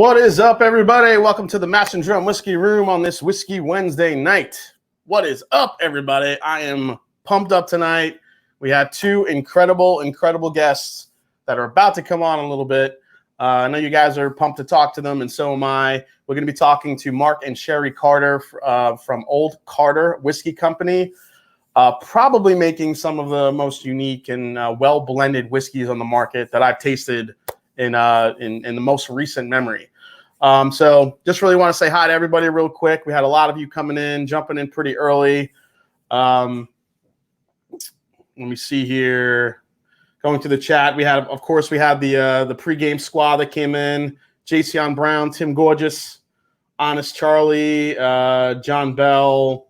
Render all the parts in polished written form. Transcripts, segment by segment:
What is up, everybody? Welcome to the Mash and Drum Whiskey Room on this Whiskey Wednesday night. What is up, everybody? I am pumped up tonight. We had two incredible guests that are about to come on in a little bit. I know you guys are pumped to talk to them, and so am I. We're going to be talking to Mark and Sherri Carter from Old Carter Whiskey Company, probably making some of the most unique and well-blended whiskeys on the market that I've tasted in the most recent memory. So just really want to say hi to everybody real quick. We had a lot of you coming in, jumping in pretty early. Let me see here. Going to the chat, we had the pregame squad that came in: Jason Brown, Tim Gorgeous, Honest Charlie, John Bell,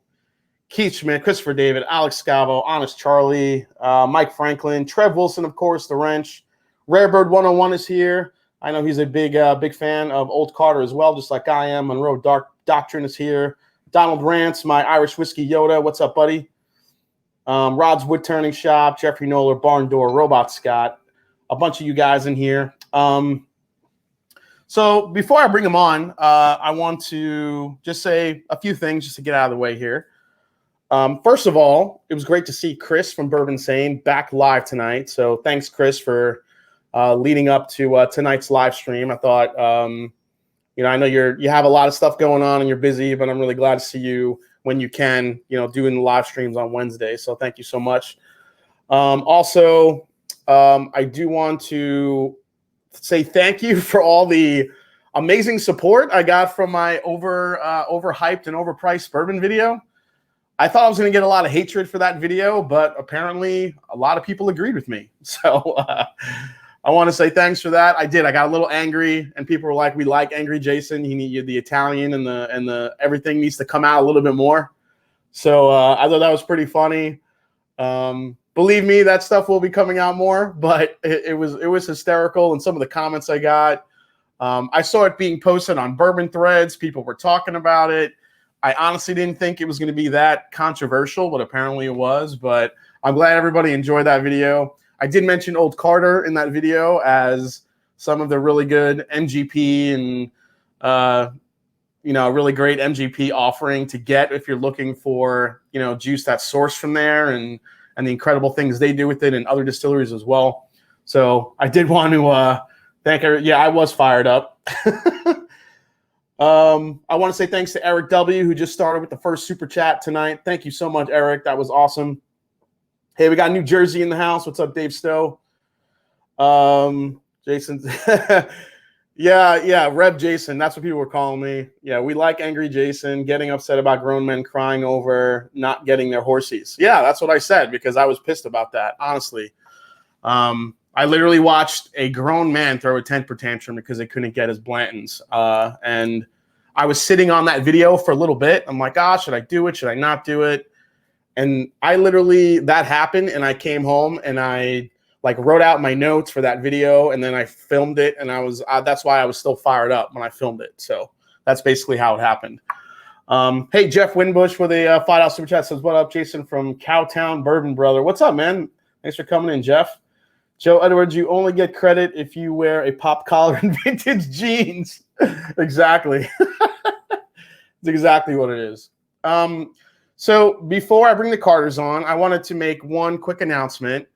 Keith Schmidt, Christopher David, Alex Scavo, Honest Charlie, Mike Franklin, Trev Wilson, of course, the Wrench. Rarebird 101 is here. I know he's a big fan of Old Carter as well, just like I am. Monroe Doctrine is here. Donald Rance, my Irish Whiskey Yoda. What's up, buddy? Rod's Wood Turning Shop, Jeffrey Noller, Barn Door, Robot Scott. A bunch of you guys in here. So before I bring them on, I want to just say a few things just to get out of the way here. First of all, it was great to see Chris from Bourbon Sane back live tonight. So thanks, Chris, for leading up to tonight's live stream. I thought, I know you have a lot of stuff going on and you're busy, but I'm really glad to see you when you can, doing the live streams on Wednesday. So thank you so much. Also, I do want to say thank you for all the amazing support I got from my overhyped and overpriced bourbon video. I thought I was going to get a lot of hatred for that video, but apparently a lot of people agreed with me. So I want to say thanks for that. I did. I got a little angry, and people were like, "We like angry Jason. He needed the Italian and the everything needs to come out a little bit more." So I thought that was pretty funny. Believe me, that stuff will be coming out more. But it was hysterical, and some of the comments I got. I saw it being posted on Bourbon threads. People were talking about it. I honestly didn't think it was going to be that controversial, but apparently it was. But I'm glad everybody enjoyed that video. I did mention Old Carter in that video as some of the really good MGP and, really great MGP offering to get if you're looking for, juice that's sourced from there and the incredible things they do with it and other distilleries as well. So I did want to thank her. Yeah, I was fired up. I want to say thanks to Eric W., who just started with the first super chat tonight. Thank you so much, Eric. That was awesome. Hey, we got New Jersey in the house. What's up, Dave Stowe? Jason. yeah, Rev Jason. That's what people were calling me. Yeah, we like angry Jason, getting upset about grown men crying over not getting their horsies. Yeah, that's what I said because I was pissed about that, honestly. I literally watched a grown man throw a temper tantrum because they couldn't get his Blantons. And I was sitting on that video for a little bit. I'm like, should I do it? Should I not do it? And that happened, and I came home and I wrote out my notes for that video, and then I filmed it, and that's why I was still fired up when I filmed it. So that's basically how it happened. Hey, Jeff Winbush with a $5 super chat says, "What up, Jason from Cowtown Bourbon Brother?" What's up, man? Thanks for coming in, Jeff. Joe Edwards, you only get credit if you wear a pop collar and vintage jeans. Exactly. That's exactly what it is. So before I bring the Carters on, I wanted to make one quick announcement.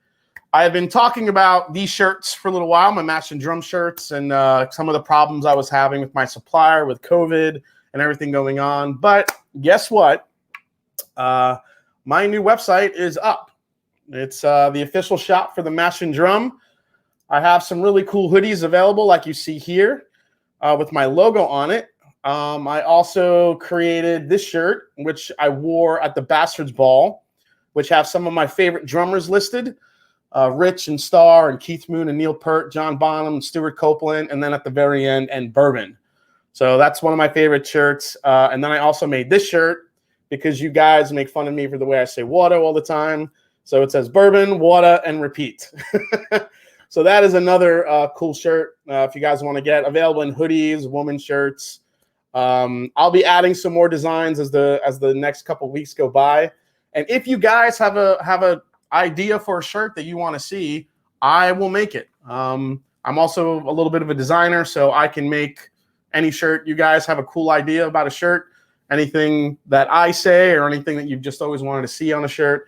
I've been talking about these shirts for a little while, my Mash and Drum shirts, and some of the problems I was having with my supplier with COVID and everything going on. But guess what? My new website is up. It's the official shop for the Mash and Drum. I have some really cool hoodies available like you see here with my logo on it. I also created this shirt, which I wore at the Bastards Ball, which have some of my favorite drummers listed, Rich and Starr and Keith Moon and Neil Peart, John Bonham, Stuart Copeland, and then at the very end, and Bourbon. So that's one of my favorite shirts. And then I also made this shirt because you guys make fun of me for the way I say water all the time. So it says Bourbon, water, and repeat. So that is another cool shirt if you guys want to get. Available in hoodies, women's shirts. I'll be adding some more designs as the next couple weeks go by. And if you guys have a idea for a shirt that you want to see, I will make it. I'm also a little bit of a designer, so I can make any shirt. You guys have a cool idea about a shirt, anything that I say or anything that you've just always wanted to see on a shirt,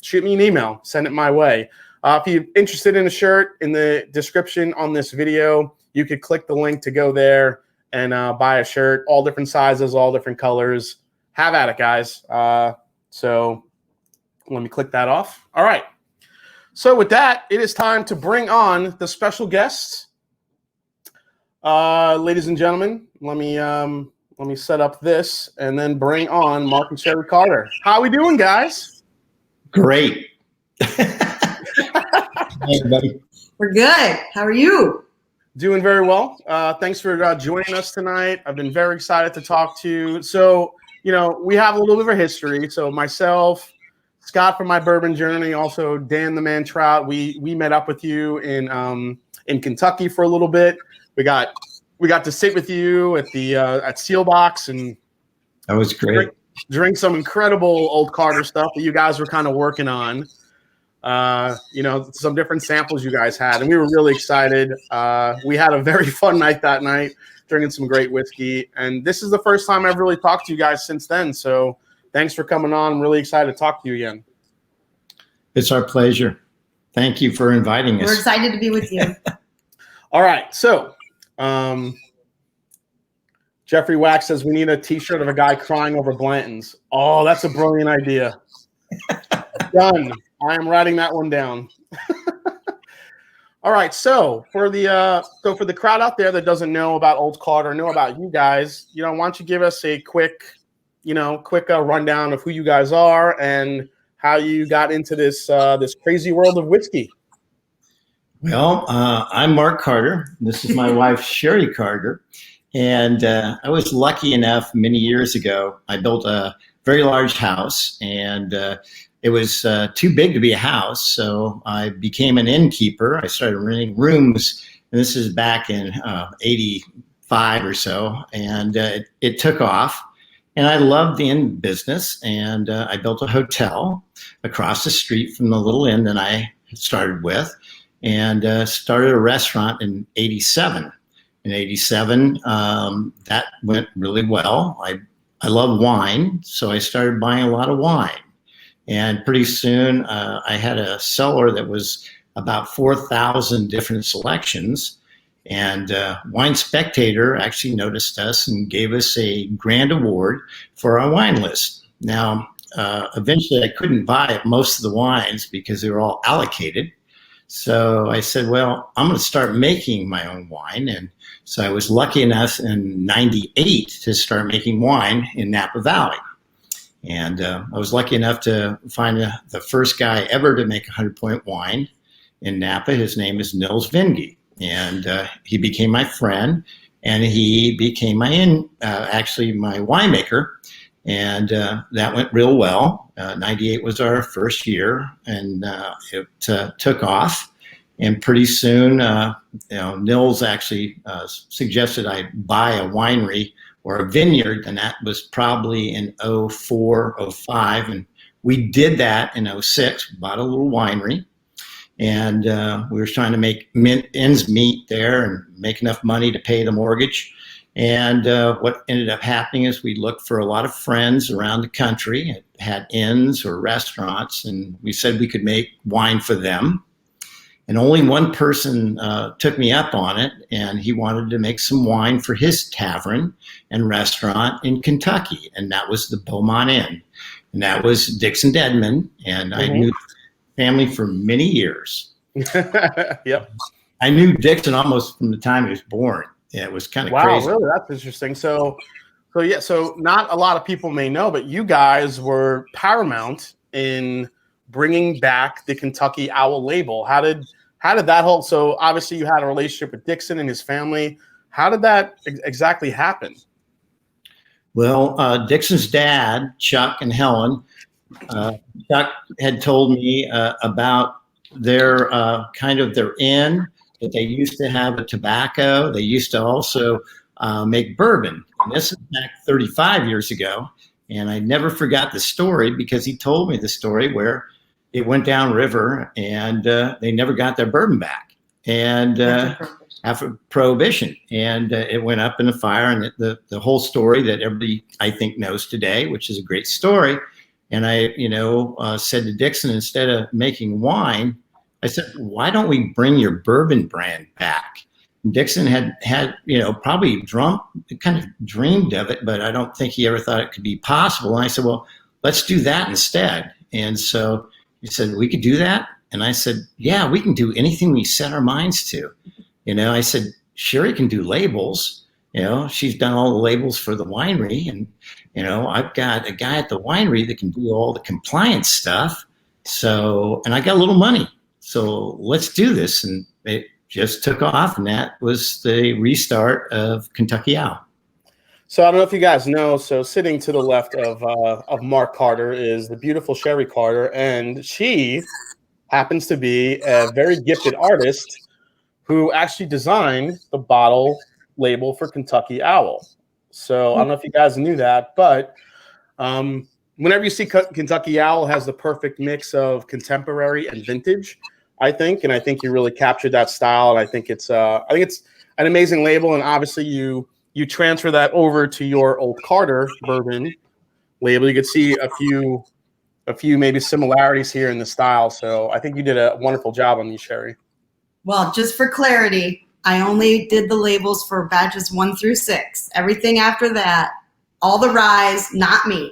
shoot me an email, send it my way. If you're interested in a shirt, in the description on this video, you could click the link to go there and buy a shirt, all different sizes, all different colors. Have at it, guys. So let me click that off. All right. So with that, it is time to bring on the special guests. Ladies and gentlemen, let me set up this and then bring on Mark and Sherri Carter. How are we doing, guys? Great. Hey, everybody. We're good. How are you? Doing very well. Thanks for joining us tonight. I've been very excited to talk to you. So, you know, we have a little bit of a history. So myself, Scott from My Bourbon Journey, also Dan the Man Trout. We met up with you in Kentucky for a little bit. We got to sit with you at the at Sealbox and That was great. Drink some incredible old Carter stuff that you guys were kind of working on. You know, some different samples you guys had, and we were really excited. We had a very fun night that night, drinking some great whiskey, and this is the first time I've really talked to you guys since then. So thanks for coming on. I'm really excited to talk to you again. It's our pleasure. Thank you for inviting us. We're excited to be with you. All right, so Jeffrey Wax says we need a T-shirt of a guy crying over Blanton's. Oh, that's a brilliant idea. Done. I am writing that one down. All right, so for the crowd out there that doesn't know about Old Carter, know about you guys, you know, why don't you give us a quick rundown of who you guys are and how you got into this crazy world of whiskey. Well, I'm Mark Carter. This is my wife, Sherri Carter. And I was lucky enough many years ago, I built a very large house, and it was too big to be a house. So I became an innkeeper. I started renting rooms, and this is back in 85 or so. And it took off. And I loved the inn business, and I built a hotel across the street from the little inn that I started with, and started a restaurant in 87. In 87, that went really well. I love wine, so I started buying a lot of wine. And pretty soon, I had a cellar that was about 4,000 different selections. And Wine Spectator actually noticed us and gave us a grand award for our wine list. Now, eventually I couldn't buy most of the wines because they were all allocated. So I said, well, I'm going to start making my own wine. And so I was lucky enough in 98 to start making wine in Napa Valley. And I was lucky enough to find the first guy ever to make 100-point wine in Napa. His name is Nils Vinge. And he became my friend, and he became my winemaker, and that went real well. 98 was our first year, and it took off. And pretty soon, Nils actually suggested I buy a winery or a vineyard, and that was probably in 04, 05, and we did that in 06. Bought a little winery. And we were trying to make ends meet there and make enough money to pay the mortgage. And what ended up happening is we looked for a lot of friends around the country that had inns or restaurants, and we said we could make wine for them. And only one person took me up on it, and he wanted to make some wine for his tavern and restaurant in Kentucky, and that was the Beaumont Inn. And that was Dixon Dedman, and I knew family for many years. Yep. I knew Dixon almost from the time he was born. Yeah, it was kind of crazy. Wow, really? That's interesting. So not a lot of people may know, but you guys were paramount in bringing back the Kentucky Owl label. How did that whole? So obviously you had a relationship with Dixon and his family. How did that exactly happen? Well, Dixon's dad, Chuck and Helen. Chuck had told me about their their inn, that they used to have a tobacco. They used to also make bourbon. And this is back 35 years ago. And I never forgot the story because he told me the story where it went downriver and they never got their bourbon back. And after Prohibition, and it went up in the fire. And the whole story that everybody I think knows today, which is a great story. And I, said to Dixon, instead of making wine, I said, why don't we bring your bourbon brand back? And Dixon had probably kind of dreamed of it, but I don't think he ever thought it could be possible. And I said, well, let's do that instead. And so he said, we could do that. And I said, yeah, we can do anything we set our minds to. I said, Sherri can do labels. She's done all the labels for the winery. And, I've got a guy at the winery that can do all the compliance stuff. So, and I got a little money. So let's do this. And it just took off. And that was the restart of Kentucky Owl. So I don't know if you guys know, so sitting to the left of Mark Carter is the beautiful Sherri Carter. And she happens to be a very gifted artist who actually designed the bottle label for Kentucky Owl. So I don't know if you guys knew that, but whenever you see Kentucky Owl has the perfect mix of contemporary and vintage, I think you really captured that style. And I think it's an amazing label. And obviously you transfer that over to your Old Carter bourbon label. You could see a few maybe similarities here in the style. So I think you did a wonderful job on these, Sherri. Well, just for clarity, I only did the labels for batches 1 through 6. Everything after that, all the ryes, not me.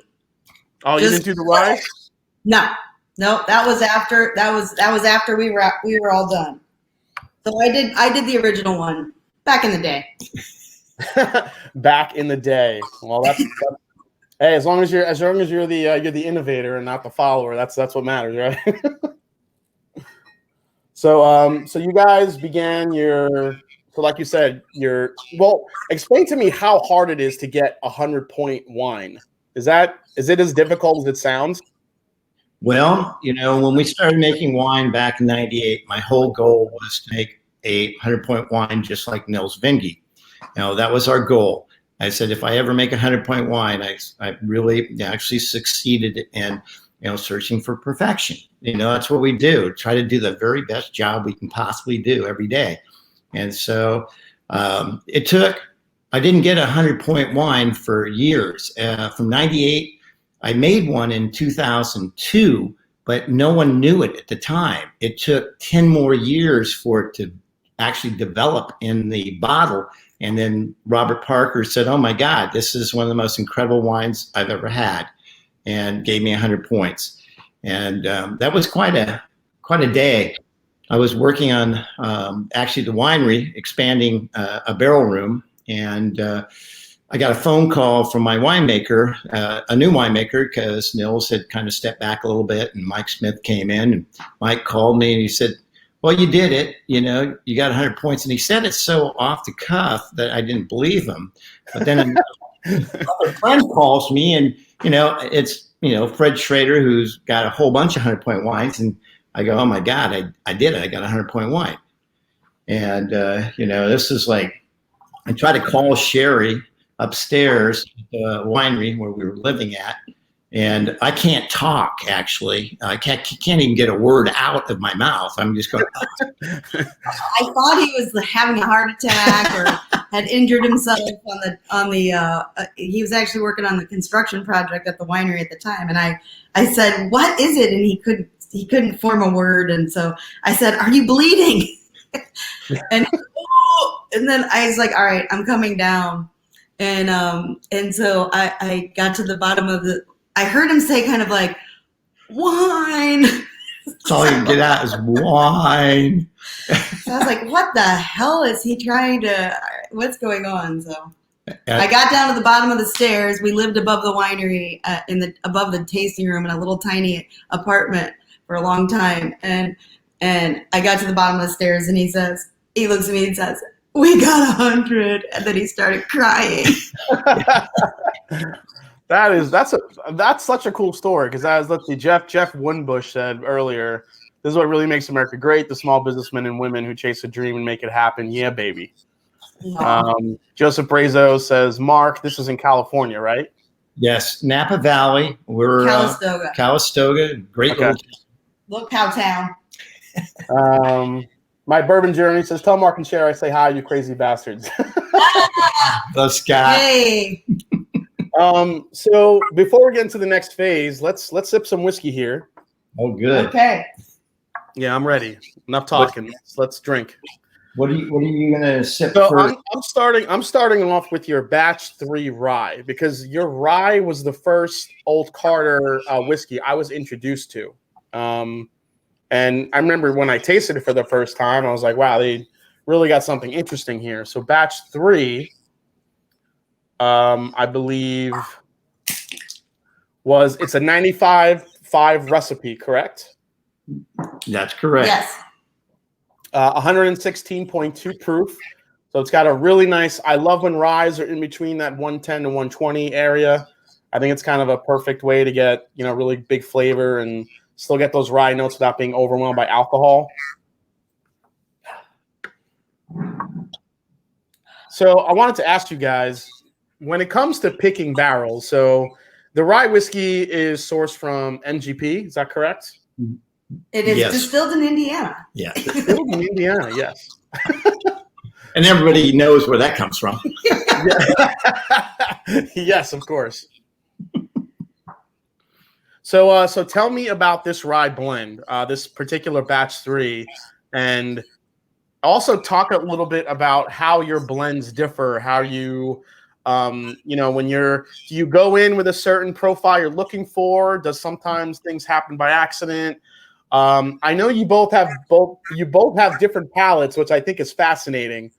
Oh, you didn't do the ryes? No, that was after we were all done. So I did the original one back in the day. Back in the day. Well, that's hey, as long as you're the innovator and not the follower, that's what matters, right? So you guys began like you said, explain to me how hard it is to get 100-point wine. Is it as difficult as it sounds? Well, when we started making wine back in '98, my whole goal was to make a 100-point wine just like Nils Vinge. That was our goal. I said, if I ever make a 100-point wine, I really actually succeeded in searching for perfection. That's what we do. Try to do the very best job we can possibly do every day. And so I didn't get a 100-point wine for years. From '98, I made one in 2002, but no one knew it at the time. It took 10 more years for it to actually develop in the bottle. And then Robert Parker said, oh my God, this is one of the most incredible wines I've ever had, and gave me 100 points. And that was quite a day. I was working on actually the winery, expanding a barrel room, and I got a phone call from my winemaker, a new winemaker, because Nils had kind of stepped back a little bit, and Mike Smith came in, and Mike called me and he said, well, you did it, you got 100 points. And he said it so off the cuff that I didn't believe him. But then another friend calls me, and, it's, Fred Schrader, who's got a whole bunch of 100-point wines. And I go, oh my God, I did it. I got a 100-point wine. And, this is like, I tried to call Sherri upstairs at the winery where we were living at. And I can't talk, actually. I can't even get a word out of my mouth. I'm just going. I thought he was having a heart attack or had injured himself on the. He was actually working on the construction project at the winery at the time, and I said, "What is it?" And he couldn't form a word, and so I said, "Are you bleeding?" and then I was like, "All right, I'm coming down," and so I got to the bottom of the. I heard him say kind of like, wine. That's all you get out is wine. So I was like, what the hell is he trying to, what's going on? So I got down to the bottom of the stairs. We lived above the winery, above the tasting room in a little tiny apartment for a long time. And I got to the bottom of the stairs, and he looks at me and says, we got 100. And then he started crying. That's such a cool story, because as Jeff Winbush said earlier, this is what really makes America great: the small businessmen and women who chase a dream and make it happen. Yeah, baby. Joseph Brazo says, Mark, this is in California, right? Yes, Napa Valley. We're Calistoga. Calistoga, great little cow town. My bourbon journey says, tell Mark and Sherri I say hi, you crazy bastards. The Scott. Hey. So before we get into the next phase, let's sip some whiskey here. Oh, good. Okay. Yeah, I'm ready. Enough talking. Let's drink. What are you gonna sip So first? I'm starting off with your batch 3 rye, because your rye was the first Old Carter whiskey I was introduced to. And I remember when I tasted it for the first time, I was like, wow, they really got something interesting here. So batch 3, I believe it's a 95.5 recipe, correct? That's correct. Yes. 116.2 proof. So it's got a really nice, I love when ryes are in between that 110 to 120 area. I think it's kind of a perfect way to get, really big flavor and still get those rye notes without being overwhelmed by alcohol. So I wanted to ask you guys, when it comes to picking barrels, so the rye whiskey is sourced from MGP, is that correct? It is distilled in Indiana. Yeah. Distilled in Indiana, yes. And everybody knows where that comes from. Yes, of course. So tell me about this rye blend, this particular batch 3, and also talk a little bit about how your blends differ, how you, when do you go in with a certain profile you're looking for? Does sometimes things happen by accident? I know you both have different palates, which I think is fascinating,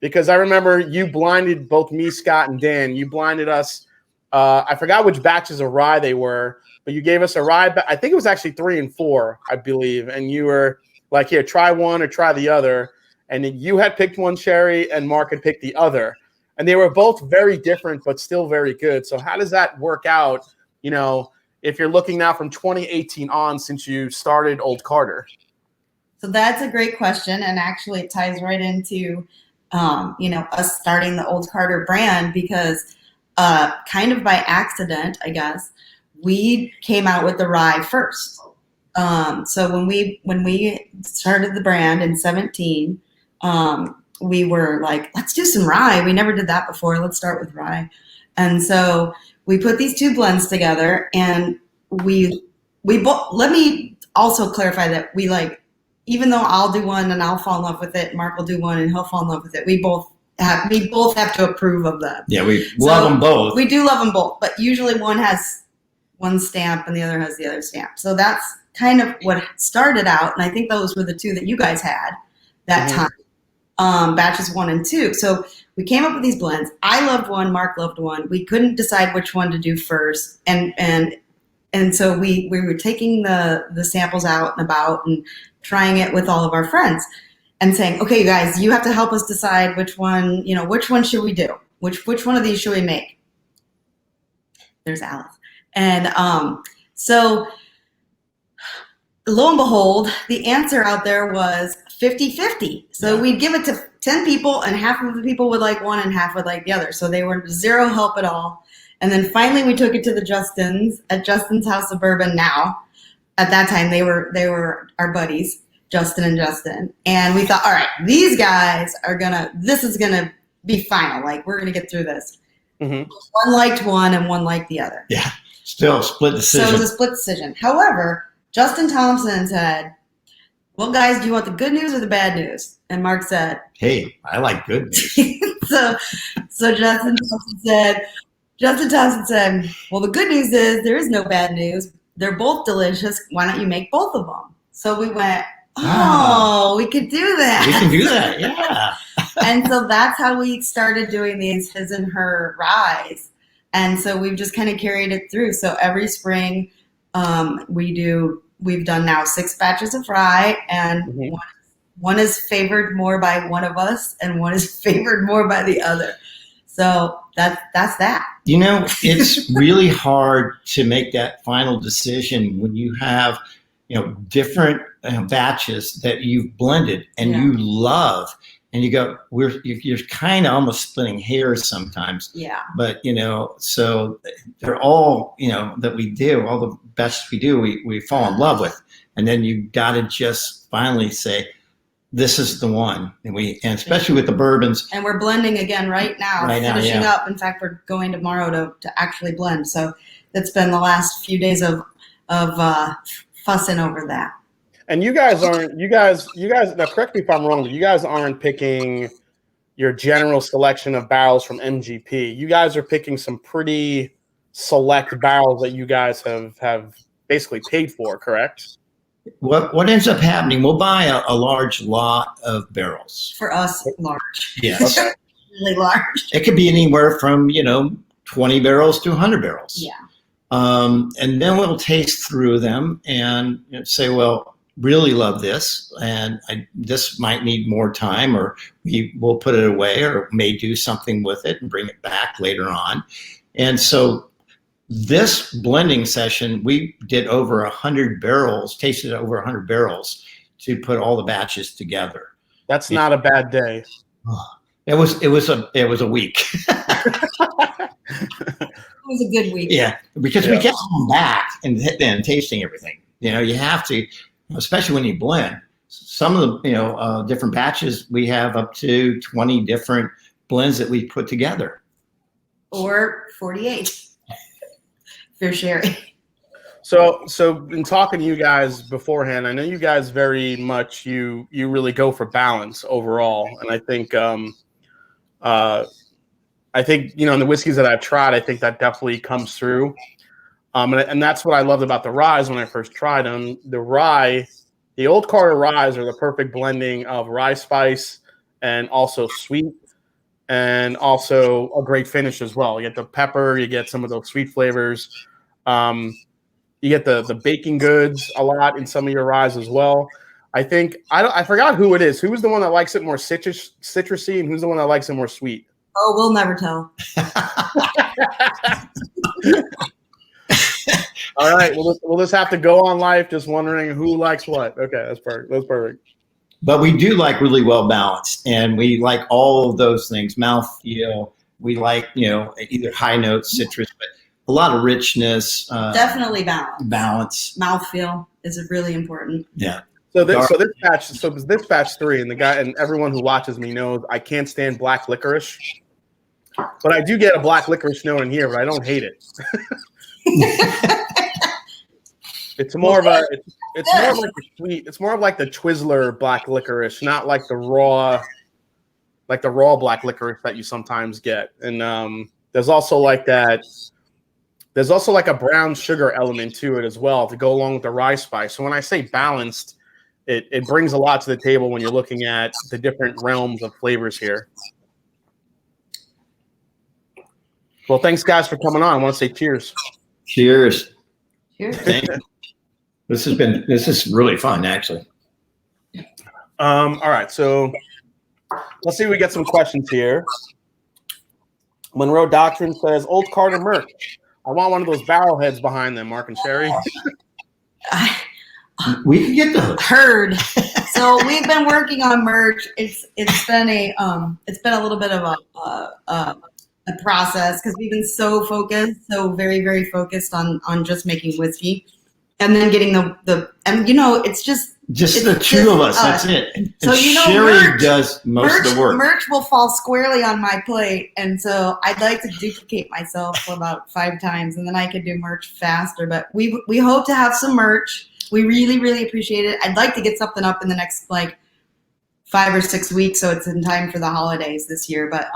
because I remember you blinded both me, Scott, and Dan. You blinded us. I forgot which batches of rye they were, but you gave us a rye. I think it was actually 3 and 4, I believe. And you were like, here, try one or try the other. And then you had picked one, Sherri, and Mark had picked the other. And they were both very different, but still very good. So how does that work out, if you're looking now from 2018 on, since you started Old Carter? So that's a great question. And actually it ties right into, us starting the Old Carter brand, because kind of by accident, I guess, we came out with the rye first. So when we started the brand in 2017, we were like, let's do some rye. We never did that before. Let's start with rye. And so we put these 2 blends together, and we both, let me also clarify that even though I'll do one and I'll fall in love with it, Mark will do one and he'll fall in love with it, we both have to approve of them. Yeah, we love them both. We do love them both, but usually one has one stamp and the other has the other stamp. So that's kind of what started out, and I think those were the 2 that you guys had that time, batches 1 and 2. So we came up with these blends. I loved one, Mark loved one. We couldn't decide which one to do first, and so we were taking the samples out and about and trying it with all of our friends and saying, okay, you guys, you have to help us decide which one should we do? Which one of these should we make? There's Alice. And so lo and behold, the answer out there was 50-50. So we'd give it to 10 people, and half of the people would like one and half would like the other. So they were zero help at all. And then finally we took it to the Justins at Justin's House of Bourbon now. At that time, they were our buddies, Justin and Justin. And we thought, all right, these guys this is going to be final. Like, we're going to get through this. Mm-hmm. One liked one and one liked the other. Yeah, still a split decision. So it was a split decision. However, Justin Thompson said, well, guys, do you want the good news or the bad news? And Mark said, hey, I like good news. so Justin Thompson said, well, the good news is there is no bad news. They're both delicious. Why don't you make both of them? So we went, we could do that. We can do that, yeah. And so that's how we started doing these his and her ryes. And so we've just kind of carried it through. So every spring we've done now 6 batches of rye, and one is favored more by one of us and one is favored more by the other. So that's that. It's really hard to make that final decision when you have, different batches that you've blended and you love, and you go, you're kind of almost splitting hairs sometimes. Yeah. But, so they're all, that we do, all the batches we do, we fall in love with. And then you got to just finally say, this is the one. And especially with the bourbons. And we're blending again right now, finishing up. In fact, we're going tomorrow to actually blend. So it's been the last few days of fussing over that. And you guys, now correct me if I'm wrong, but you guys aren't picking your general selection of barrels from MGP. You guys are picking some pretty select barrels that you guys have basically paid for, correct? What ends up happening, we'll buy a large lot of barrels. For us, large. Yes. Really large. It could be anywhere from, 20 barrels to 100 barrels. Yeah. And then we'll taste through them and say, well, really love this, and this might need more time, or we'll put it away, or may do something with it and bring it back later on. And so this blending session, we did over 100 barrels, tasted over 100 barrels to put all the batches together. That's not a bad day. It was a week. It was a good week. Yeah, because we kept going back and tasting everything. You have to, especially when you blend. Some of the different batches, we have up to 20 different blends that we put together. Or 48. For Sherri. So in talking to you guys beforehand, I know you guys very much you really go for balance overall, and I think in the whiskeys that I've tried, I think that definitely comes through. And that's what I loved about the ryes when I first tried them. The Old Carter ryes are the perfect blending of rye spice and also sweet, and also a great finish as well. You get the pepper, you get some of those sweet flavors. You get the baking goods a lot in some of your ryes as well. I think I forgot who it is. Who's the one that likes it more citrusy, and who's the one that likes it more sweet? Oh, we'll never tell. All right, we'll just have to go on life just wondering who likes what. Okay, that's perfect. But we do like really well balanced, and we like all of those things. Mouthfeel, we like either high notes, citrus, but a lot of richness. Definitely balance. Balance. Mouthfeel is really important. Yeah. So this batch 3, and the guy and everyone who watches me knows I can't stand black licorice, but I do get a black licorice note in here, but I don't hate it. It's more of like the sweet. It's more of like the Twizzler black licorice, not like the raw black licorice that you sometimes get. And there's also like that. There's also like a brown sugar element to it as well to go along with the rye spice. So when I say balanced, it brings a lot to the table when you're looking at the different realms of flavors here. Well, thanks guys for coming on. I want to say cheers. Cheers. Cheers. Thank you. This is really fun, actually. All right, so let's see if we get some questions here. Monroe Doctrine says, Old Carter merch. I want one of those barrel heads behind them, Mark and Sherri. We can get those. Heard. So we've been working on merch. It's been a little bit of a process because we've been so very, very focused on just making whiskey, and then getting it's just the two of us. That's it. And so Sherri does most of the work. Merch will fall squarely on my plate, and so I'd like to duplicate myself about 5 times, and then I could do merch faster. But we hope to have some merch. We really, really appreciate it. I'd like to get something up in the next 5 or 6 weeks, so it's in time for the holidays this year. But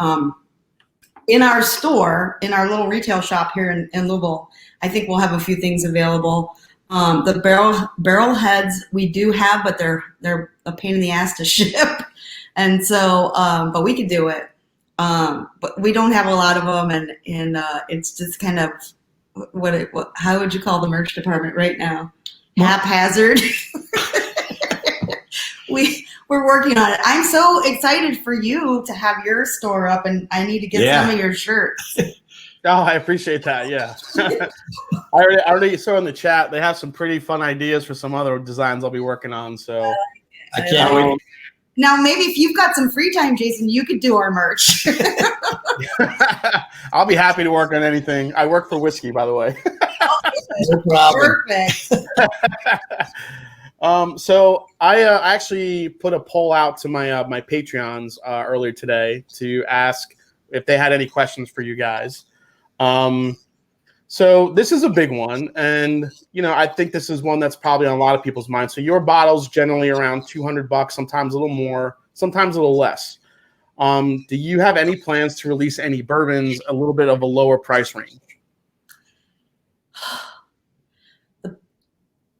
in our store, in our little retail shop here in Louisville, I think we'll have a few things available. The barrel heads we do have, but they're a pain in the ass to ship, and so but we could do it. But we don't have a lot of them, and it's just kind of how would you call the merch department right now? Haphazard. We're working on it. I'm so excited for you to have your store up, and I need to get some of your shirts. Oh, I appreciate that. Yeah. I already saw in the chat they have some pretty fun ideas for some other designs I'll be working on. So I can't wait. Now, maybe if you've got some free time, Jason, you could do our merch. I'll be happy to work on anything. I work for whiskey, by the way. No problem. Perfect. So I actually put a poll out to my my Patreons earlier today to ask if they had any questions for you guys. So this is a big one, and I think this is one that's probably on a lot of people's minds. So your bottle's generally around $200, sometimes a little more, sometimes a little less. Do you have any plans to release any bourbons a little bit of a lower price range?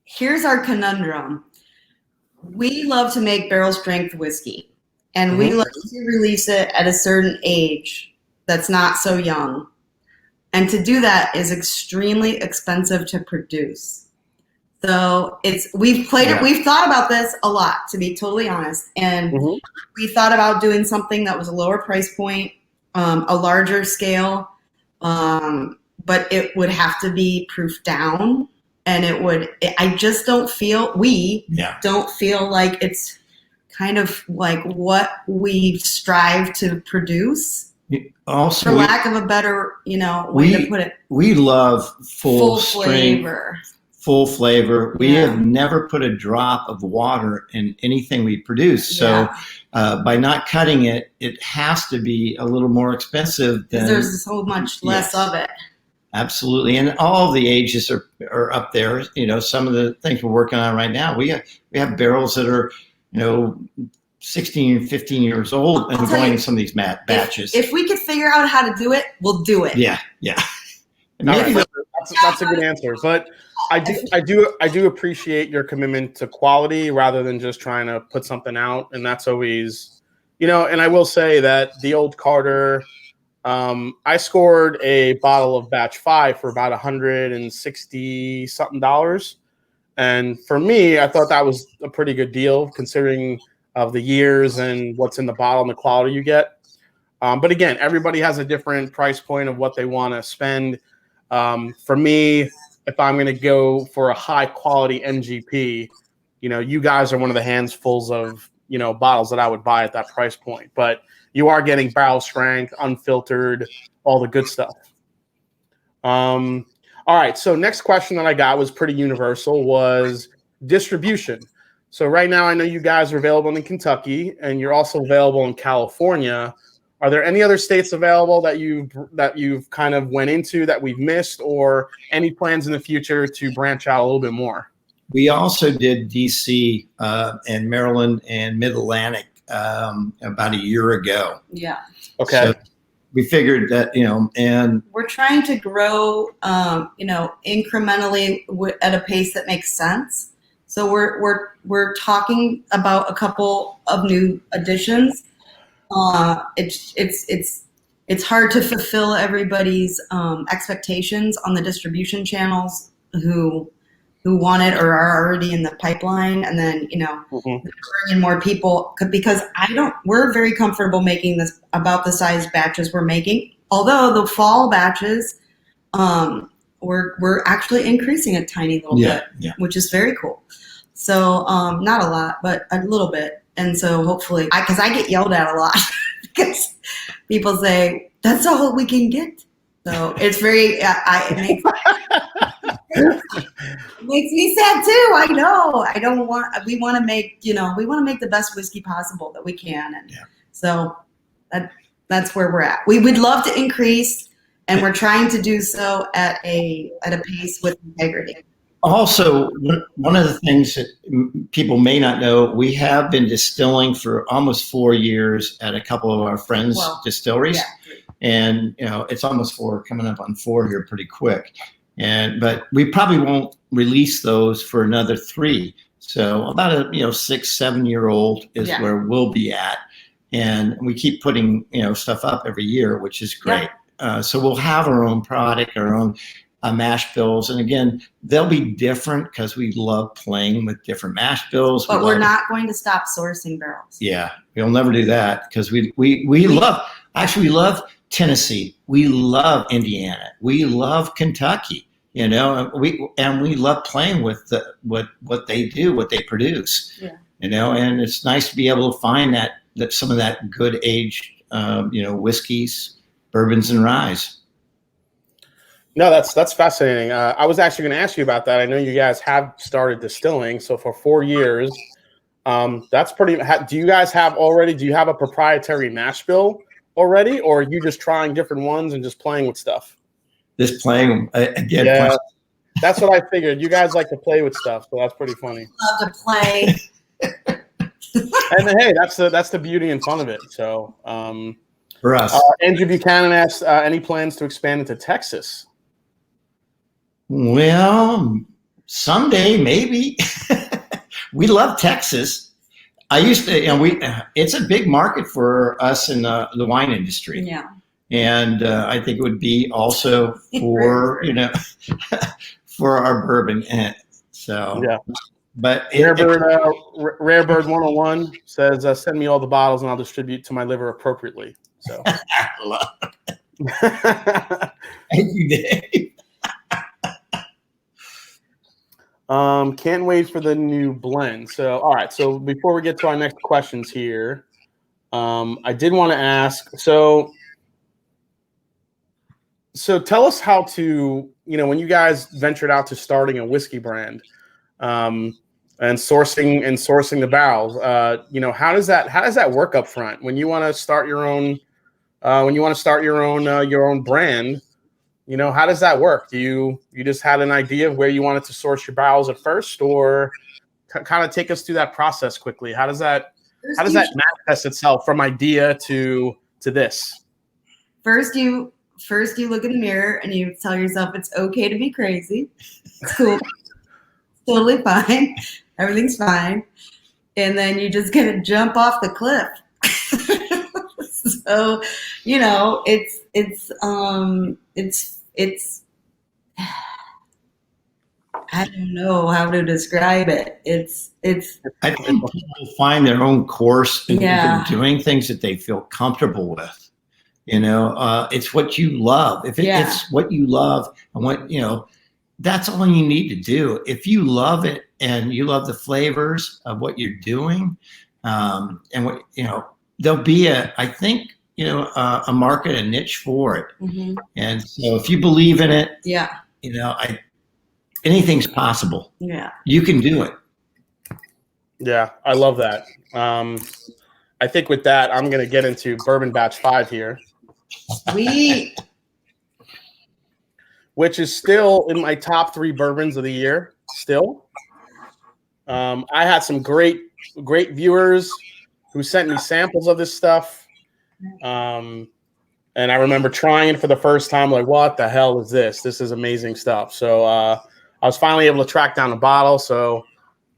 Here's our conundrum. We love to make barrel strength whiskey, and we love to release it at a certain age that's not so young. And to do that is extremely expensive to produce. So we've thought about this a lot, to be totally honest. And we thought about doing something that was a lower price point, a larger scale, but it would have to be proofed down. And I just don't feel, don't feel like it's kind of like what we strive to produce. Also, for lack of a better, way to put it. We love full flavor. Full flavor. We have never put a drop of water in anything we produce. So by not cutting it, it has to be a little more expensive than. There's so much less of it. Absolutely. And all of the ages are up there. Some of the things we're working on right now, we have barrels that are, 16, 15 years old and going in some of these batches. If we could figure out how to do it, we'll do it. Yeah. Maybe that's a good answer. But I do appreciate your commitment to quality rather than just trying to put something out. And that's always, and I will say that the old Carter, I scored a bottle of batch 5 for about $160 something. And for me, I thought that was a pretty good deal considering of the years and what's in the bottle and the quality you get. But again, everybody has a different price point of what they want to spend. For me, if I'm going to go for a high quality NGP, you guys are one of the handfuls of, bottles that I would buy at that price point. But you are getting barrel strength, unfiltered, all the good stuff. All right. So next question that I got was pretty universal, was distribution. So right now, I know you guys are available in Kentucky, and you're also available in California. Are there any other states available that you've kind of went into that we've missed, or any plans in the future to branch out a little bit more? We also did DC and Maryland and Mid-Atlantic about a year ago. Yeah. Okay. So we figured that, and we're trying to grow, incrementally at a pace that makes sense. So we're talking about a couple of new additions. It's hard to fulfill everybody's expectations on the distribution channels who want it or are already in the pipeline, and then bring in more people because we're very comfortable making this about the size batches we're making. Although the fall batches, we're actually increasing a tiny little bit, which is very cool. So not a lot, but a little bit. And so hopefully, because I get yelled at a lot because people say, that's all we can get. So it's very, it makes me sad too. I know. We want to make the best whiskey possible that we can. And so that's where we're at. We would love to increase, and we're trying to do so at a pace with integrity. Also, one of the things that people may not know, we have been distilling for almost 4 years at a couple of our friends' distilleries. And, it's almost 4, coming up on 4 here pretty quick. But we probably won't release those for another 3. So about a 6-7 year old is where we'll be at. And we keep putting, stuff up every year, which is great. So we'll have our own product, our own mash bills. And again, they'll be different because we love playing with different mash bills. But we're not going to stop sourcing barrels. Yeah, we'll never do that because we love Tennessee. We love Indiana. We love Kentucky. We love playing with what they do, what they produce. Yeah. And it's nice to be able to find that some of that good aged whiskeys, bourbons, and ryes. No, that's fascinating. I was actually going to ask you about that. I know you guys have started distilling, so for 4 years, that's pretty. Do you guys have already? Do you have a proprietary mash bill already, or are you just trying different ones and just playing with stuff? Just playing again. Yeah, that's what I figured. You guys like to play with stuff, so that's pretty funny. Love to play. And hey, that's the beauty and fun of it. So, for us, Andrew Buchanan asks, any plans to expand into Texas? Well, someday maybe. We love Texas. I used to, it's a big market for us in the wine industry. Yeah. And I think it would be also for, for our bourbon. So, yeah. But Rare Bird 101 says, send me all the bottles and I'll distribute to my liver appropriately. So, thank you, Dave. Can't wait for the new blend. So, all right. So before we get to our next questions here, I did want to ask. So tell us how to, when you guys ventured out to starting a whiskey brand, and sourcing the barrels, how does that work up front when you want to start your own, your own brand? How does that work? Do you just had an idea of where you wanted to source your barrels at first, or kind of take us through that process quickly? How does that manifest itself from idea to this? First you look in the mirror and you tell yourself it's okay to be crazy. It's cool. Totally fine. Everything's fine. And then you just gonna jump off the cliff. So, it's I don't know how to describe it. I think people find their own course in doing things that they feel comfortable with. It's what you love. If it's what you love and what, that's all you need to do. If you love it and you love the flavors of what you're doing, and what, there'll be a market, a niche for it. Mm-hmm. And so if you believe in it, anything's possible. Yeah. You can do it. Yeah, I love that. I think with that, I'm going to get into Bourbon Batch 5 here. Sweet. Which is still in my top 3 bourbons of the year. Still, I had some great viewers who sent me samples of this stuff, and I remember trying it for the first time. Like, what the hell is this? This is amazing stuff. So I was finally able to track down a bottle. So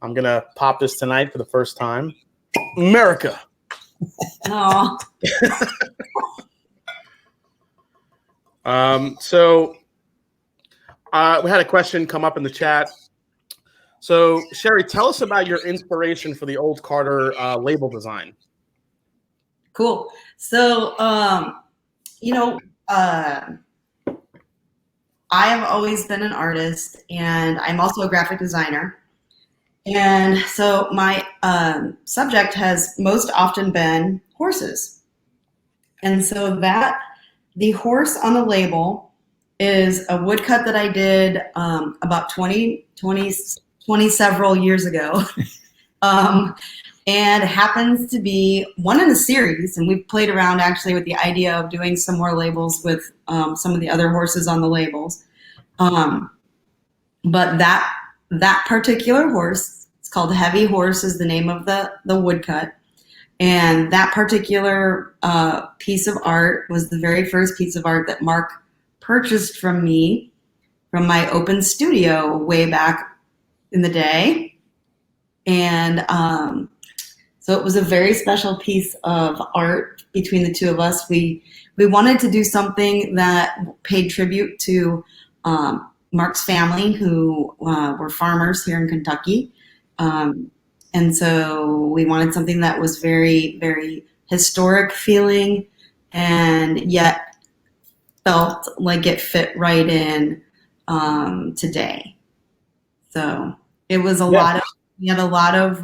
I'm gonna pop this tonight for the first time. America. Oh. We had a question come up in the chat. So, Sherri, tell us about your inspiration for the Old Carter label design. Cool. So, I have always been an artist, and I'm also a graphic designer. And so my subject has most often been horses. And so the horse on the label is a woodcut that I did about 20 several years ago. And happens to be one in a series. And we've played around actually with the idea of doing some more labels with some of the other horses on the labels. But that particular horse, it's called Heavy Horse, is the name of the woodcut. And that particular piece of art was the very first piece of art that Mark purchased from me from my open studio way back in the day. And so it was a very special piece of art between the two of us. We wanted to do something that paid tribute to Mark's family, who were farmers here in Kentucky. And so we wanted something that was very, very historic feeling and yet felt like it fit right in today. So it was we had a lot of,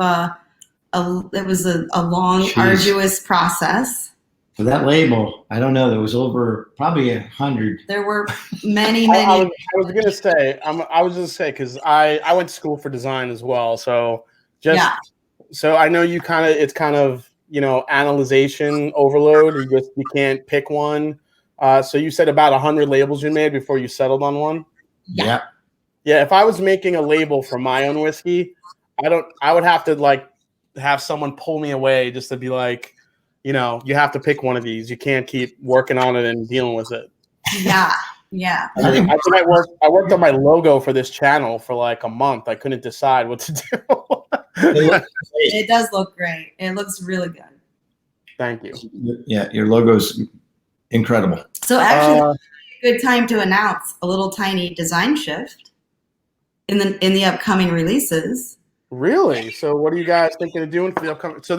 it was a long, arduous process. For that label, I don't know. There was over probably 100. There were many. I was gonna say, I was just say because I went to school for design as well, so so I know you it's kind of analyzation overload. You can't pick one. So you said about 100 labels you made before you settled on one. Yeah. Yeah. If I was making a label for my own whiskey, I would have to like have someone pull me away just to be like, you have to pick one of these. You can't keep working on it and dealing with it. Yeah. I think I worked on my logo for this channel for like a month. I couldn't decide what to do. It does look great. It looks really good. Thank you. Yeah, your logo's incredible. So actually, a good time to announce a little tiny design shift in the upcoming releases. Really? So what are you guys thinking of doing for the upcoming? So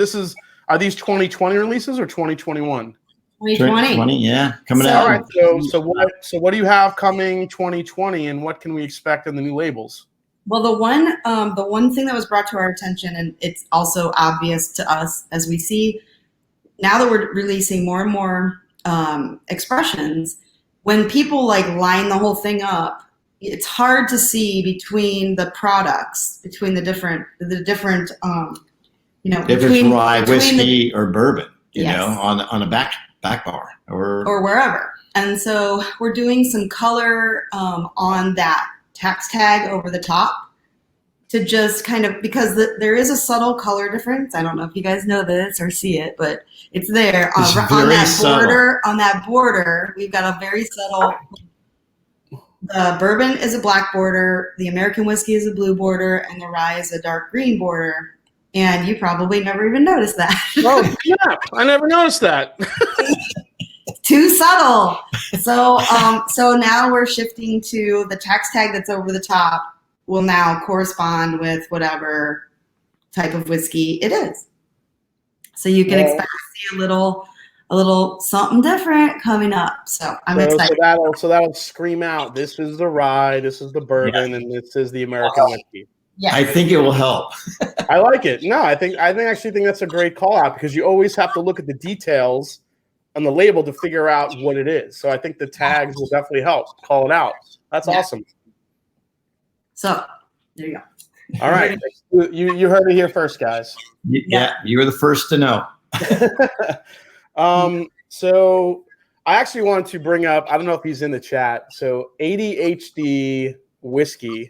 are these 2020 releases or 2021? 2020. Yeah, coming out. All right. So what do you have coming 2020, and what can we expect in the new labels? Well, the one thing that was brought to our attention, and it's also obvious to us as we see now that we're releasing more and more expressions, when people like line the whole thing up, it's hard to see between the products, between the different if it's rye, whiskey, or bourbon, yes. on a back bar or wherever. And so we're doing some color on that tax tag over the top to just kind of, because there is a subtle color difference. I don't know if you guys know this or see it, but it's there on that border. On that border, we've got a very subtle. The bourbon is a black border, the American whiskey is a blue border, and the rye is a dark green border. And you probably never even noticed that. Oh, yeah, I never noticed that. Too subtle. So now we're shifting to the tax tag that's over the top will now correspond with whatever type of whiskey it is. So you can expect to see a little something different coming up. So I'm excited. So that'll scream out, this is the rye, this is the bourbon, and this is the American whiskey. Yeah. I think it will help. I like it. No, I actually think that's a great call out, because you always have to look at the details on the label to figure out what it is. So I think the tags will definitely help call it out. That's awesome. So there you go. All right. You heard it here first, guys. Yeah, you were the first to know. So I actually wanted to bring up, I don't know if he's in the chat. So ADHD Whiskey,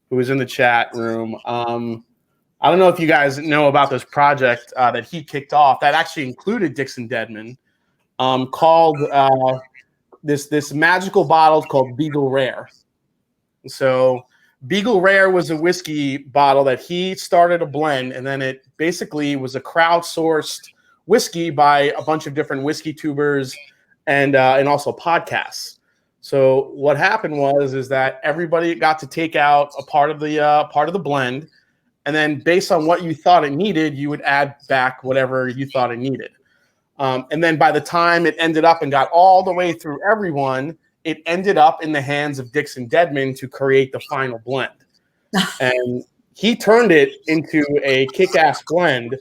who is in the chat room. I don't know if you guys know about this project that he kicked off that actually included Dixon Dedman, called this magical bottle called Beagle Rare. So Beagle Rare was a whiskey bottle that he started a blend, and then it basically was a crowdsourced whiskey by a bunch of different whiskey tubers and also podcasts. So what happened is that everybody got to take out a part of the blend, and then based on what you thought it needed, you would add back whatever you thought it needed. And then by the time it ended up and got all the way through everyone, it ended up in the hands of Dixon Dedman to create the final blend. And he turned it into a kick-ass blend,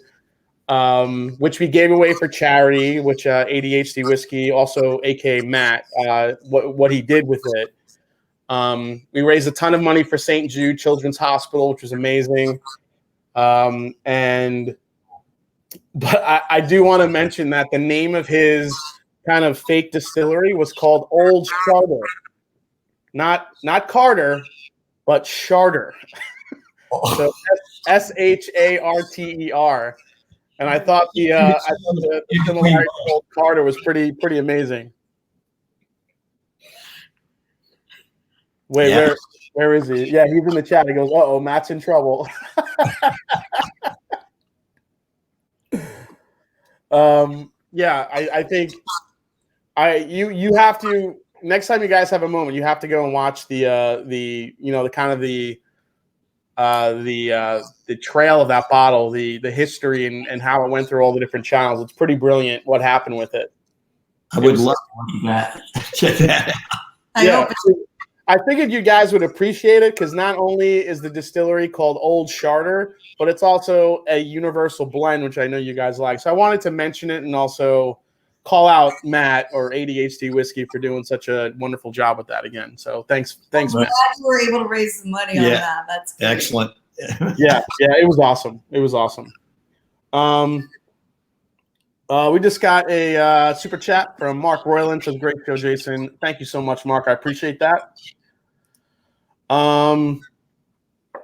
which we gave away for charity, which ADHD Whiskey, also aka Matt, what he did with it. We raised a ton of money for St. Jude Children's Hospital, which was amazing. But I do want to mention that the name of his kind of fake distillery was called Old Charter. Not Carter, but Charter. So SHARTER. And I thought the similarity to Old Carter was pretty amazing. Wait, yeah. Where is he? Yeah, he's in the chat. He goes, "Uh-oh, Matt's in trouble." Yeah, I think you have to, next time you guys have a moment, you have to go and watch the trail of that bottle, the history and how it went through all the different channels. It's pretty brilliant what happened with it. I would love to look at that. Check that out. I figured you guys would appreciate it, because not only is the distillery called Old Charter, but it's also a universal blend, which I know you guys like. So I wanted to mention it and also call out Matt or ADHD Whiskey for doing such a wonderful job with that again. So thanks, I'm glad Matt. you were able to raise some money on that. That's great. Excellent. Yeah, it was awesome. It was awesome. We just got a super chat from Mark Royland. Says, great show, Jason. Thank you so much, Mark. I appreciate that.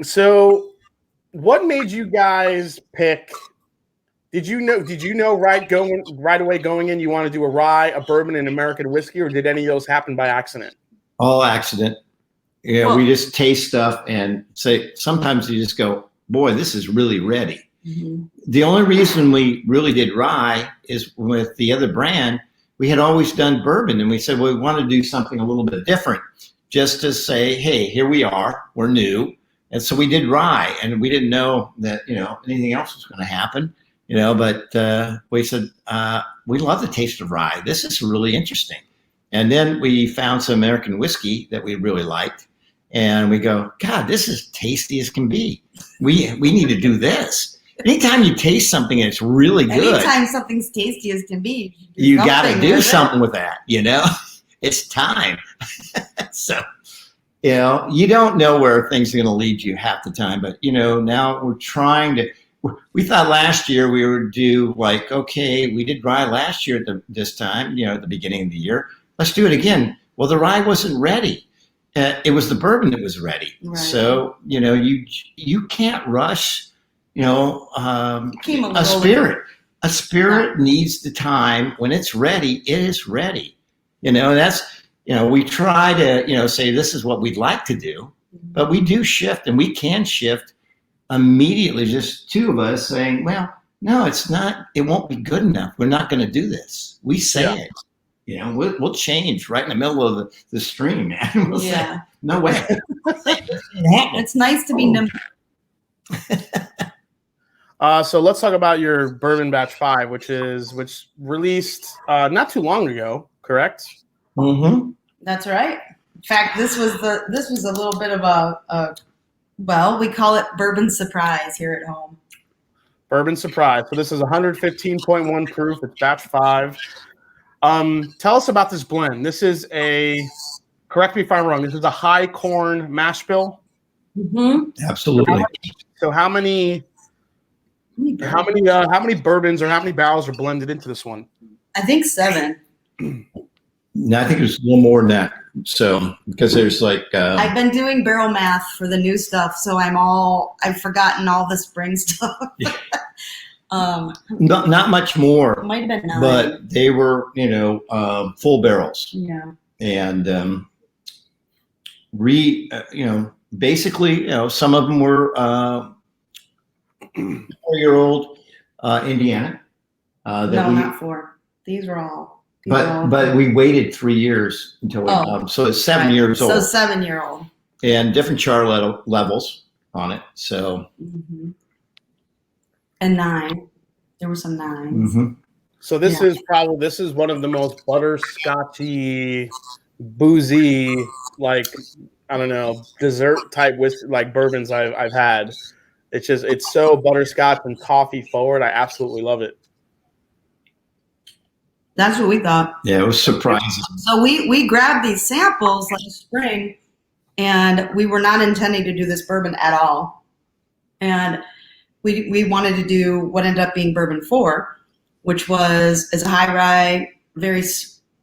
So what made you guys pick? Did you know right away going in you want to do a rye, a bourbon, and American whiskey, or did any of those happen by accident? All accident. We just taste stuff and say, sometimes you just go, boy, this is really ready. Mm-hmm. The only reason we really did rye is with the other brand, we had always done bourbon, and we said, well, we want to do something a little bit different, just to say, hey, here we are, we're new. And so we did rye, and we didn't know that, anything else was going to happen, but we said, we love the taste of rye. This is really interesting. And then we found some American whiskey that we really liked, and we go, God, this is tasty as can be. We need to do this. Anytime you taste something and it's really good. Anytime something's tasty as can be. You got to do something with that, It's time. So, you don't know where things are going to lead you half the time. But, now we're trying to. We thought last year we would do like, okay, we did rye last year at this time, at the beginning of the year. Let's do it again. Well, the rye wasn't ready. It was the bourbon that was ready. Right. So, you can't rush. A spirit. A spirit needs the time. When it's ready, it is ready. That's, we try to, say this is what we'd like to do, but we do shift, and we can shift immediately. Just two of us saying, well, no, it's not, it won't be good enough. We're not going to do this. We say it, we'll change right in the middle of the stream, man. We'll say, no way. It's nice to be nimble. So let's talk about your Bourbon Batch 5, which released not too long ago, correct? Mm-hmm. That's right. In fact, this was a little bit of a we call it Bourbon Surprise here at home. Bourbon Surprise. So this is 115.1 proof. It's Batch 5. Tell us about this blend. This is correct me if I'm wrong, this is a high corn mash bill? Mm-hmm. Absolutely. So how many bourbons or how many barrels are blended into this one? I think 7. No, I think it's a little more than that. So because there's like I've been doing barrel math for the new stuff, so I've forgotten all the spring stuff. Not much more. It might have been 9. But they were, full barrels. Yeah. And basically, some of them were 4-year-old Indiana. No, not 4. These were all. But we waited 3 years until we so it's 7 years old. So 7-year-old. And different char levels on it. So. Mm-hmm. And 9. There were some 9s. Mm-hmm. So this is one of the most butterscotchy, boozy, like, I don't know, dessert type bourbons I've had. It's so butterscotch and coffee forward. I absolutely love it. That's what we thought. Yeah, it was surprising. So we grabbed these samples last spring, and we were not intending to do this bourbon at all. And we wanted to do what ended up being Bourbon 4, which is a high rye, very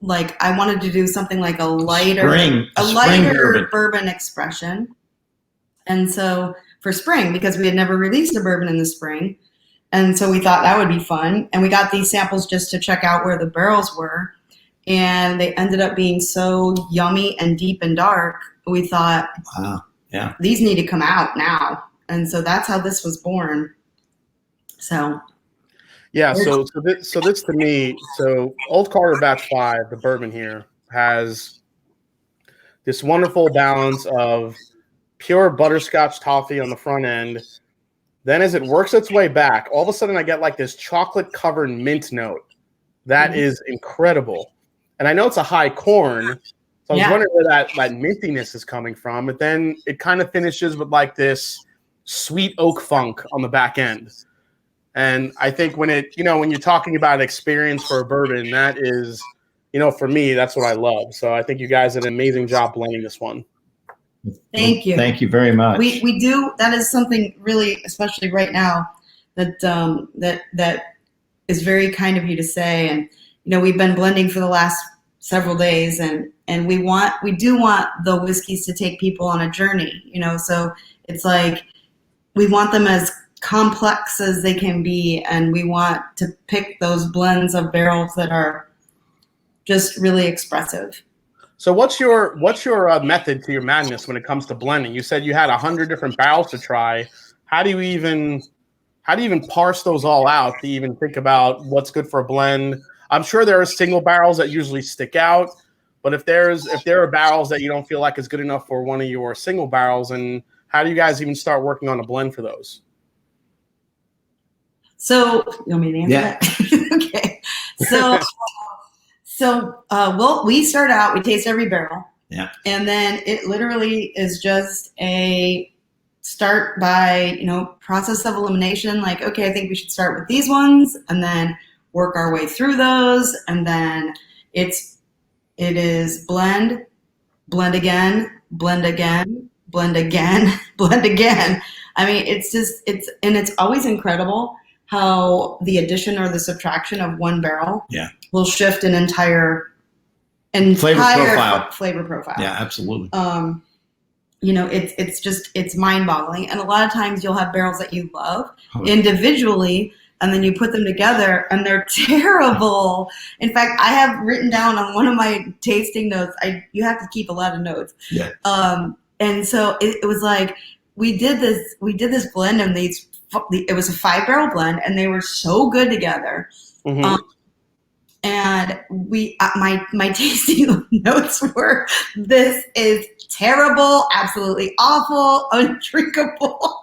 I wanted to do something like a lighter bourbon expression. And so for spring, because we had never released a bourbon in the spring, and so we thought that would be fun. And we got these samples just to check out where the barrels were. And they ended up being so yummy and deep and dark. We thought, wow, yeah, these need to come out now. And so that's how this was born. So. Yeah, so this to me, so Old Carter Batch 5, the bourbon here, has this wonderful balance of pure butterscotch toffee on the front end. Then as it works its way back, all of a sudden I get like this chocolate-covered mint note. That is incredible. And I know it's a high corn, so I was wondering where that mintiness is coming from. But then it kind of finishes with like this sweet oak funk on the back end. And I think when when you're talking about experience for a bourbon, that is, for me, that's what I love. So I think you guys did an amazing job blending this one. Thank you. Thank you very much. We do. That is something really, especially right now, that that is very kind of you to say. And we've been blending for the last several days, and we do want the whiskeys to take people on a journey. So it's like we want them as complex as they can be, and we want to pick those blends of barrels that are just really expressive. So what's your method to your madness when it comes to blending? You said you had 100 different barrels to try. How do you even parse those all out to even think about what's good for a blend? I'm sure there are single barrels that usually stick out, but if there are barrels that you don't feel like is good enough for one of your single barrels, and how do you guys even start working on a blend for those? So you want me to answer that? Okay. So we start out, we taste every barrel. Yeah. And then it literally is just a start by, process of elimination. Like, okay, I think we should start with these ones and then work our way through those. And then it is blend, blend again, blend again, blend again, blend again. I mean, it's always incredible how the addition or the subtraction of one barrel will shift an entire flavor profile. Yeah, absolutely. It's mind-boggling. And a lot of times you'll have barrels that you love individually, and then you put them together and they're terrible. In fact, I have written down on one of my tasting notes, you have to keep a lot of notes. Yeah. And so it was like, we did this blend, and it was a 5-barrel blend, and they were so good together. Mm-hmm. And my tasting notes were, this is terrible, absolutely awful, undrinkable.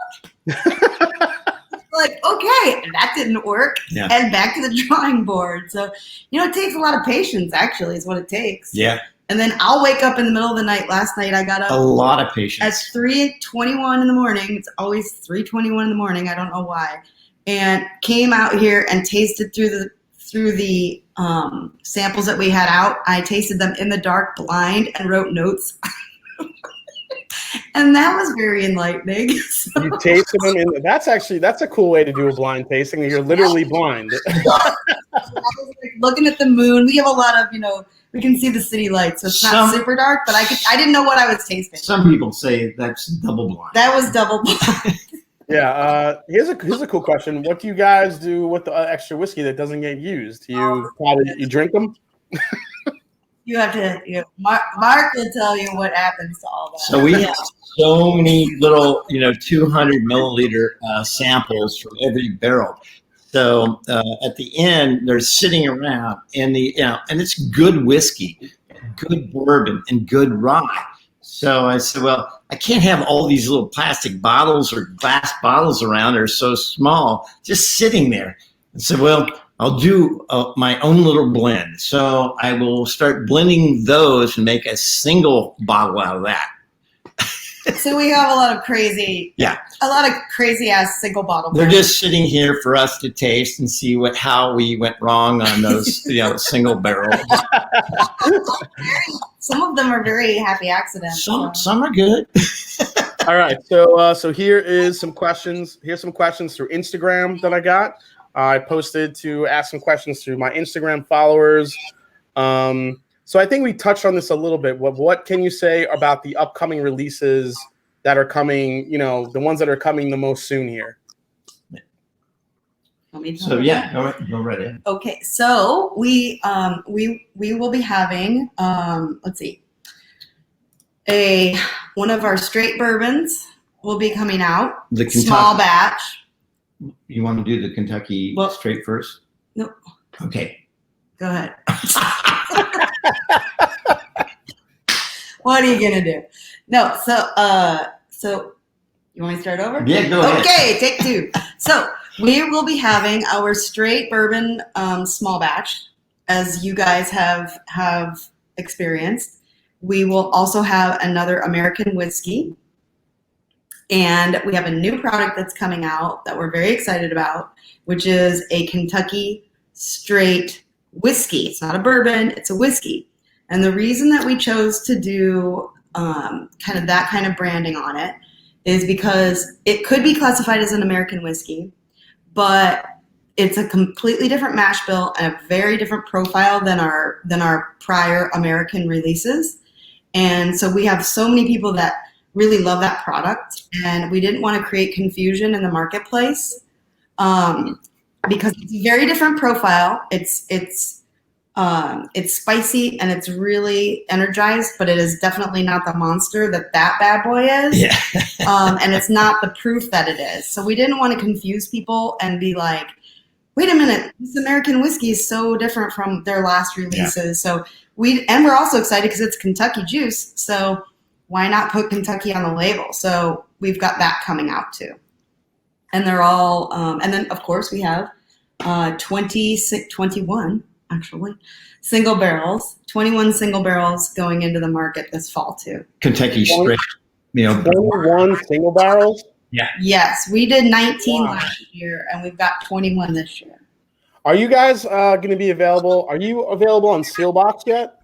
Like, okay, that didn't work. Yeah. And back to the drawing board. So, it takes a lot of patience, actually, is what it takes. Yeah. And then I'll wake up in the middle of the night. Last night I got up. A lot of patience. At 3:21 in the morning. It's always 3:21 in the morning. I don't know why. And came out here and tasted through the samples that we had out. I tasted them in the dark, blind, and wrote notes. And that was very enlightening. So. You tasted them that's a cool way to do a blind tasting. You're literally blind. I was like looking at the moon. We have a lot of, we can see the city lights, so it's not super dark, but I didn't know what I was tasting. Some people say that's double blind. That was double blind. Yeah. Here's a cool question. What do you guys do with the extra whiskey that doesn't get used? You drink them? You have to. Mark will tell you what happens to all that. So we have so many little, 200 milliliter samples from every barrel. So at the end, they're sitting around, and and it's good whiskey, good bourbon, and good rye. So I said, well, I can't have all these little plastic bottles or glass bottles around. They're so small, just sitting there. I said, well, I'll do my own little blend. So I will start blending those and make a single bottle out of that. So we have a lot of crazy ass single bottle. They're just sitting here for us to taste and see how we went wrong on those, single barrels. Some of them are very happy accidents. Some are good. All right. So here is some questions. Here's some questions through Instagram that I got. I posted to ask some questions to my Instagram followers. So I think we touched on this a little bit. What can you say about the upcoming releases that are coming, the ones that are coming the most soon here? So yeah, go right ahead. Okay, so we will be having let's see, one of our straight bourbons will be coming out. The Kentucky. Small batch. You want to do the Kentucky straight first? No. Okay. Go ahead. What are you gonna do? No, so you want me to start over? Yeah, go ahead. Okay, take 2. So we will be having our straight bourbon small batch, as you guys have experienced. We will also have another American whiskey, And we have a new product that's coming out that we're very excited about, which is a Kentucky straight whiskey. It's not a bourbon, it's a whiskey. And the reason that we chose to do kind of that kind of branding on it is because it could be classified as an American whiskey, but it's a completely different mash bill and a very different profile than our prior American releases. And so we have so many people that really love that product, and we didn't want to create confusion in the marketplace because it's a very different profile. It's spicy and it's really energized, but it is definitely not the monster that bad boy is. Yeah. And it's not the proof that it is. So we didn't want to confuse people and be like, wait a minute, this American whiskey is so different from their last releases. Yeah. So we're also excited because it's Kentucky juice. So why not put Kentucky on the label? So we've got that coming out too. And they're all, and then of course we have 21 actually single barrels, 21 single barrels going into the market this fall too. Kentucky straight, 21 single barrels? Yeah. Yes, we did 19 last year and we've got 21 this year. Are you guys going to be available? Are you available on Sealbox yet?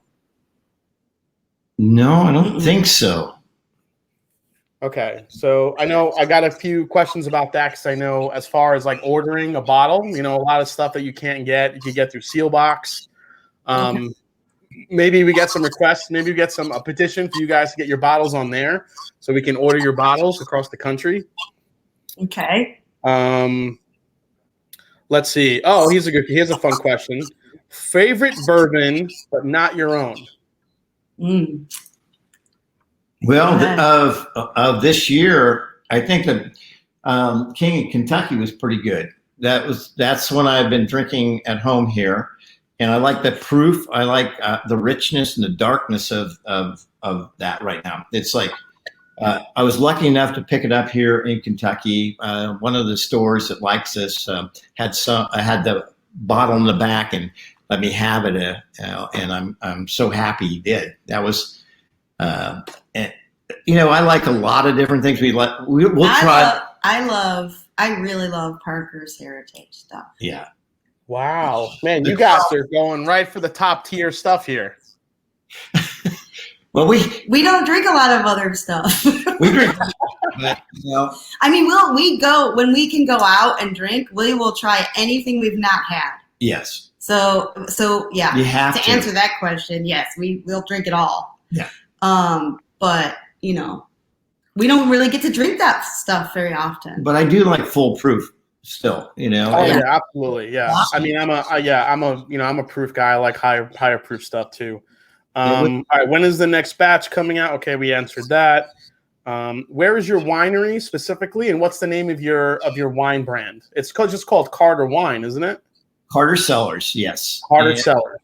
No, I don't think so. Okay, so I know I got a few questions about that because I know as far as like ordering a bottle, a lot of stuff that you can't get, you can get through Sealbox. Maybe we get some requests. Maybe we get a petition for you guys to get your bottles on there so we can order your bottles across the country. Okay. Let's see. Oh, here's a fun question. Favorite bourbon, but not your own. Well, of this year, I think that King of Kentucky was pretty good. That's when I've been drinking at home here, and I like the proof. I like the richness and the darkness of that right now. It's like I was lucky enough to pick it up here in Kentucky. One of the stores that likes this had the bottle in the back and let me have it, and I'm so happy he did. That was. I like a lot of different things. We'll try. I really love Parker's heritage stuff. Yeah. Wow, man, you guys are going right for the top tier stuff here. Well, we don't drink a lot of other stuff. We drink, but, I mean, we go when we can go out and drink. We will try anything we've not had. Yes. So yeah. You have to answer that question. Yes, we'll drink it all. Yeah. But we don't really get to drink that stuff very often. But I do like full proof still, Oh yeah, absolutely. Yeah. I mean, I'm a proof guy. I like higher proof stuff too. All right. When is the next batch coming out? Okay. We answered that. Where is your winery specifically? And what's the name of your wine brand? It's just called Carter Wine, isn't it? Carter Cellars. Yes. Carter Cellars.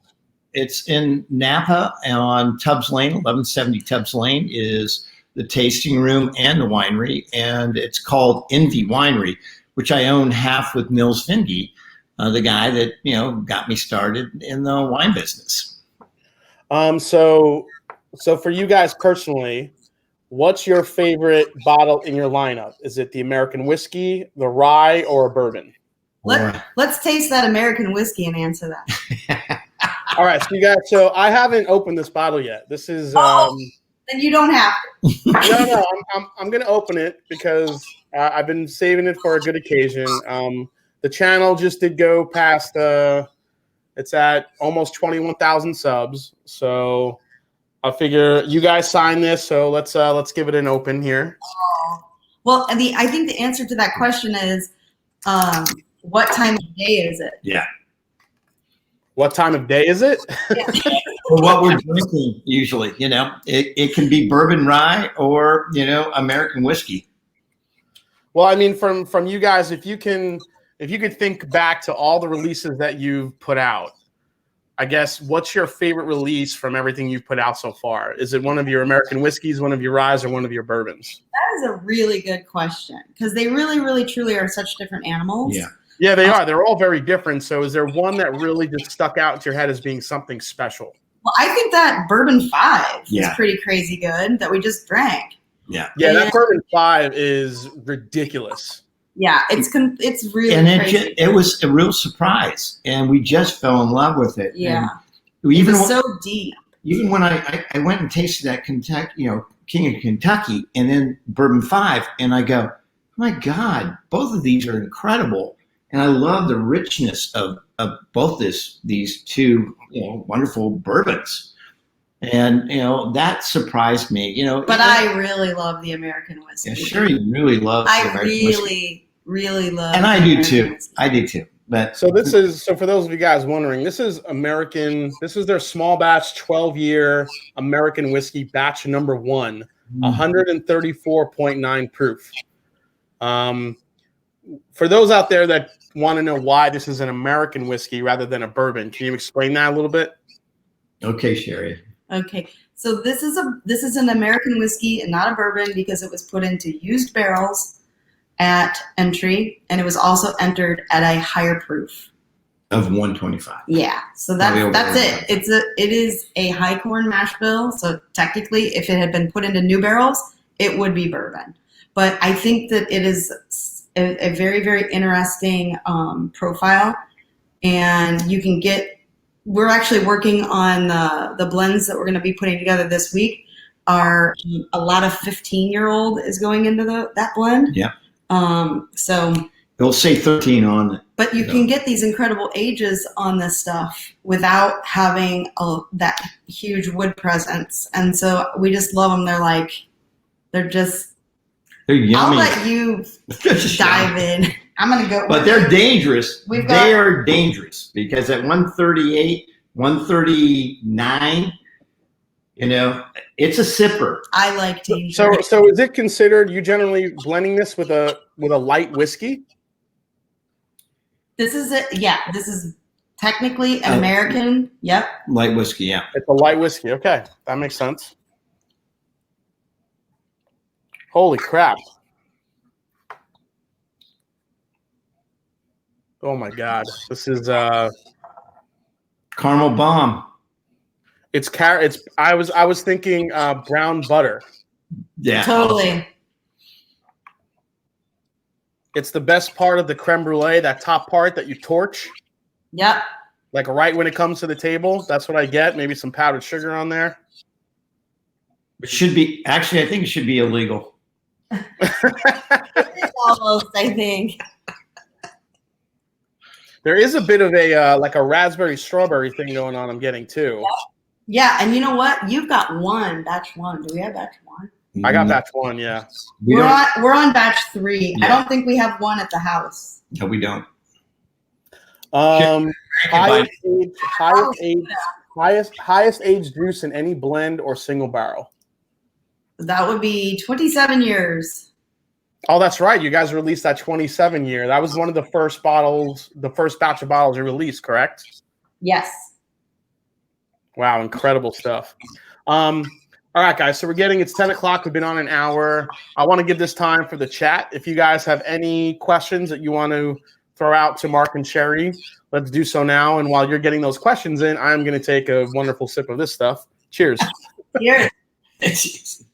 It's in Napa on Tubbs Lane. 1170 Tubbs Lane is the tasting room and the winery, and it's called Envy Winery, which I own half with Nils Vinge, the guy that got me started in the wine business. So for you guys personally, what's your favorite bottle in your lineup? Is it the American whiskey, the rye, or a bourbon? Let's taste that American whiskey and answer that. All right, so you guys. So I haven't opened this bottle yet. This is. Then you don't have to. No, I'm gonna open it because I've been saving it for a good occasion. The channel just did go past. It's at almost 21,000 subs. So I figure you guys signed this, so let's give it an open here. Well, I think the answer to that question is, what time of day is it? Yeah. What time of day is it? Well, what we're drinking usually, it can be bourbon rye or, American whiskey. Well, I mean, from you guys, if you could think back to all the releases that you've put out, I guess, what's your favorite release from everything you've put out so far? Is it one of your American whiskeys, one of your ryes, or one of your bourbons? That is a really good question because they really, really, truly are such different animals. Yeah. Yeah, they are. They're all very different. So is there one that really just stuck out into your head as being something special? Well, I think that Bourbon 5 is Yeah. pretty crazy good that we just drank. Yeah. Yeah, that Bourbon 5 is ridiculous. Yeah, it's really And crazy. it was a real surprise, and we just fell in love with it. Yeah, and it was so deep. Even when I went and tasted that Kentucky, King of Kentucky, and then Bourbon 5, and I go, oh my God, both of these are incredible, and I love the richness of both these two wonderful bourbons, and that surprised me. But I really love the American whiskey. Yeah, Sherri really loves. I really love. And I do too. I do too. But so for those of you guys wondering, this is American. This is their small batch 12-year American whiskey batch number 1, 134.9 proof. For those out there that want to know why this is an American whiskey rather than a bourbon, can you explain that a little bit? Okay, Sherri. Okay, so this is an American whiskey and not a bourbon because it was put into used barrels at entry, and it was also entered at a higher proof of 125. Yeah, so that's it. It is a high corn mash bill. So technically, if it had been put into new barrels, it would be bourbon. But I think that it is a very, very interesting profile, and you can get. We're actually working on the blends that we're going to be putting together this week. Are a lot of 15-year-old is going into that blend. Yeah. So it'll say 13 on it. But you can get these incredible ages on this stuff without having that huge wood presence. And so we just love them. They're yummy. I'll let you dive in. I'm going to go. But they're dangerous. They are dangerous because at 138, 139, it's a sipper. I like danger. So is it considered you generally blending this with a light whiskey? This is it. Yeah, this is technically an American. Yep. Light whiskey. Yeah. It's a light whiskey. Okay, that makes sense. Holy crap! Oh my God, this is caramel bomb. It's carrot. I was thinking brown butter. Yeah, totally. It's the best part of the creme brulee, that top part that you torch. Yep. Like right when it comes to the table, that's what I get. Maybe some powdered sugar on there. It should be actually. I think it should be illegal. Almost, I think. There is a bit of a like a raspberry strawberry thing going on. I'm getting too. Yeah, and you know what? You've got batch one. Do we have batch one? I got batch 1. Yeah. We're on batch 3. Yeah. I don't think we have one at the house. No, we don't. Highest age juice in any blend or single barrel. That would be 27 years. Oh, that's right. You guys released that 27 year. That was one of the first bottles, the first batch of bottles you released, correct? Yes. Wow, incredible stuff. All right, guys. So it's 10 o'clock. We've been on an hour. I want to give this time for the chat. If you guys have any questions that you want to throw out to Mark and Sherri, let's do so now. And while you're getting those questions in, I'm going to take a wonderful sip of this stuff. Cheers. Cheers.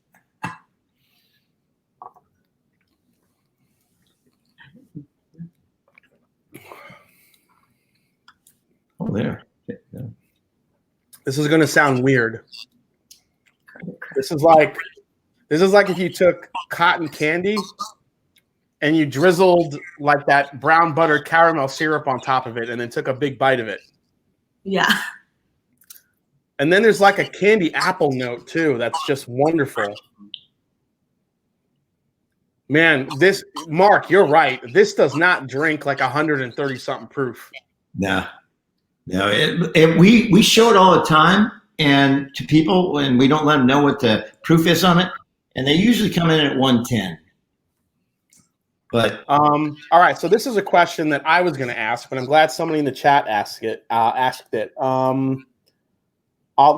Oh, there. This is going to sound weird. This is like if you took cotton candy and you drizzled like that brown butter caramel syrup on top of it and then took a big bite of it. Yeah. And then there's like a candy apple note too. That's just wonderful. Man, Mark, you're right. This does not drink like 130 something proof. No, we show it all the time. And to people, when we don't let them know what the proof is on it, and they usually come in at 110. But all right, so this is a question that I was going to ask, but I'm glad somebody in the chat asked it.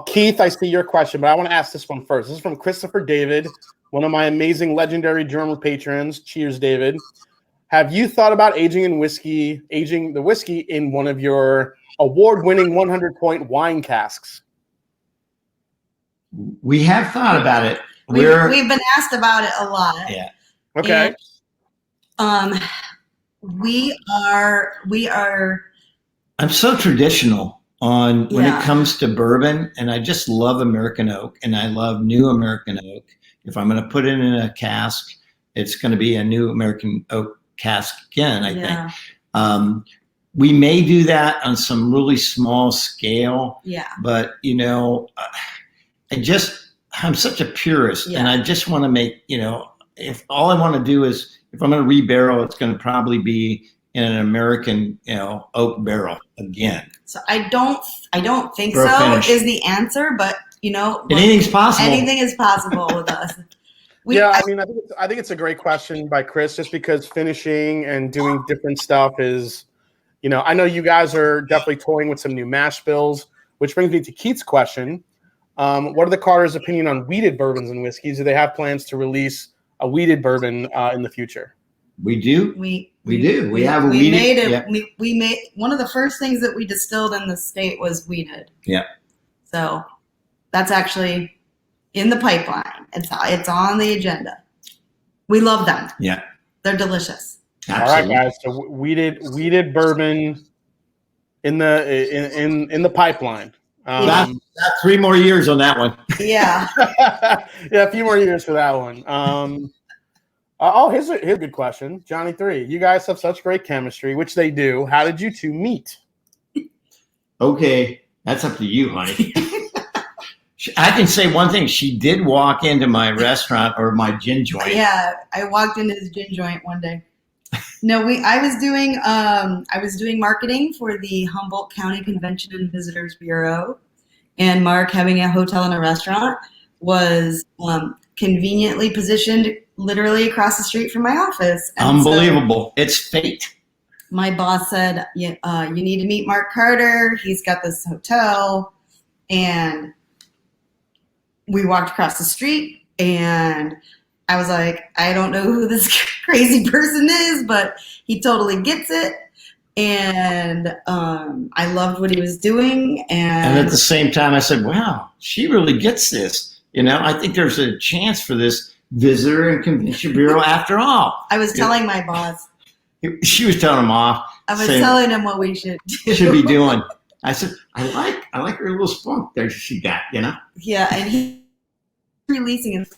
Keith, I see your question, but I want to ask this one first. This is from Christopher David, one of my amazing legendary German patrons. Cheers, David. Have you thought about aging the whiskey in one of your award-winning 100-point wine casks? We have thought about it. we've been asked about it a lot. Yeah. Okay. And, we are. I'm so traditional when Yeah. it comes to bourbon, and I just love American oak, and I love new American oak. If I'm going to put it in a cask, it's going to be a new American oak cask again, I think. We may do that on some really small scale. Yeah. But, I'm such a purist, and I just want to make, if all I want to do is, if I'm going to rebarrel, it's going to probably be in an American, oak barrel again. So I don't think For a so finish. is the answer, but Anything's possible. Anything is possible with us. I think it's a great question by Chris, just because finishing and doing different stuff is, I know you guys are definitely toying with some new mash bills, which brings me to Keith's question. What are the Carter's opinion on wheated bourbons and whiskeys? Do they have plans to release a wheated bourbon in the future? We do. We do. We have a we wheated. made it. Yeah. We made one of the first things that we distilled in the state was wheated. Yeah. So that's actually in the pipeline. It's on the agenda. We love them. Yeah. They're delicious. Absolutely. All right, guys. So wheated bourbon in the pipeline. That's 3 more years on that one. Yeah. Yeah, a few more years for that one. Here's a good question. Johnny 3, you guys have such great chemistry, which they do. How did you two meet? Okay, that's up to you, honey. I can say one thing. She did walk into my restaurant or my gin joint. Yeah, I walked into his gin joint one day. No, I was doing marketing for the Humboldt County Convention and Visitors Bureau, and Mark, having a hotel and a restaurant, was conveniently positioned literally across the street from my office. And unbelievable. So it's fate. my boss said, you need to meet Mark Carter. He's got this hotel. And we walked across the street, and I was like, I don't know who this crazy person is, but he totally gets it. And I loved what he was doing. And at the same time, I said, wow, she really gets this. I think there's a chance for this visitor and convention bureau after all. I was telling my boss. She was telling him off. I was telling him what we should be doing. I said, I like her little spunk there she got, Yeah, and he's releasing his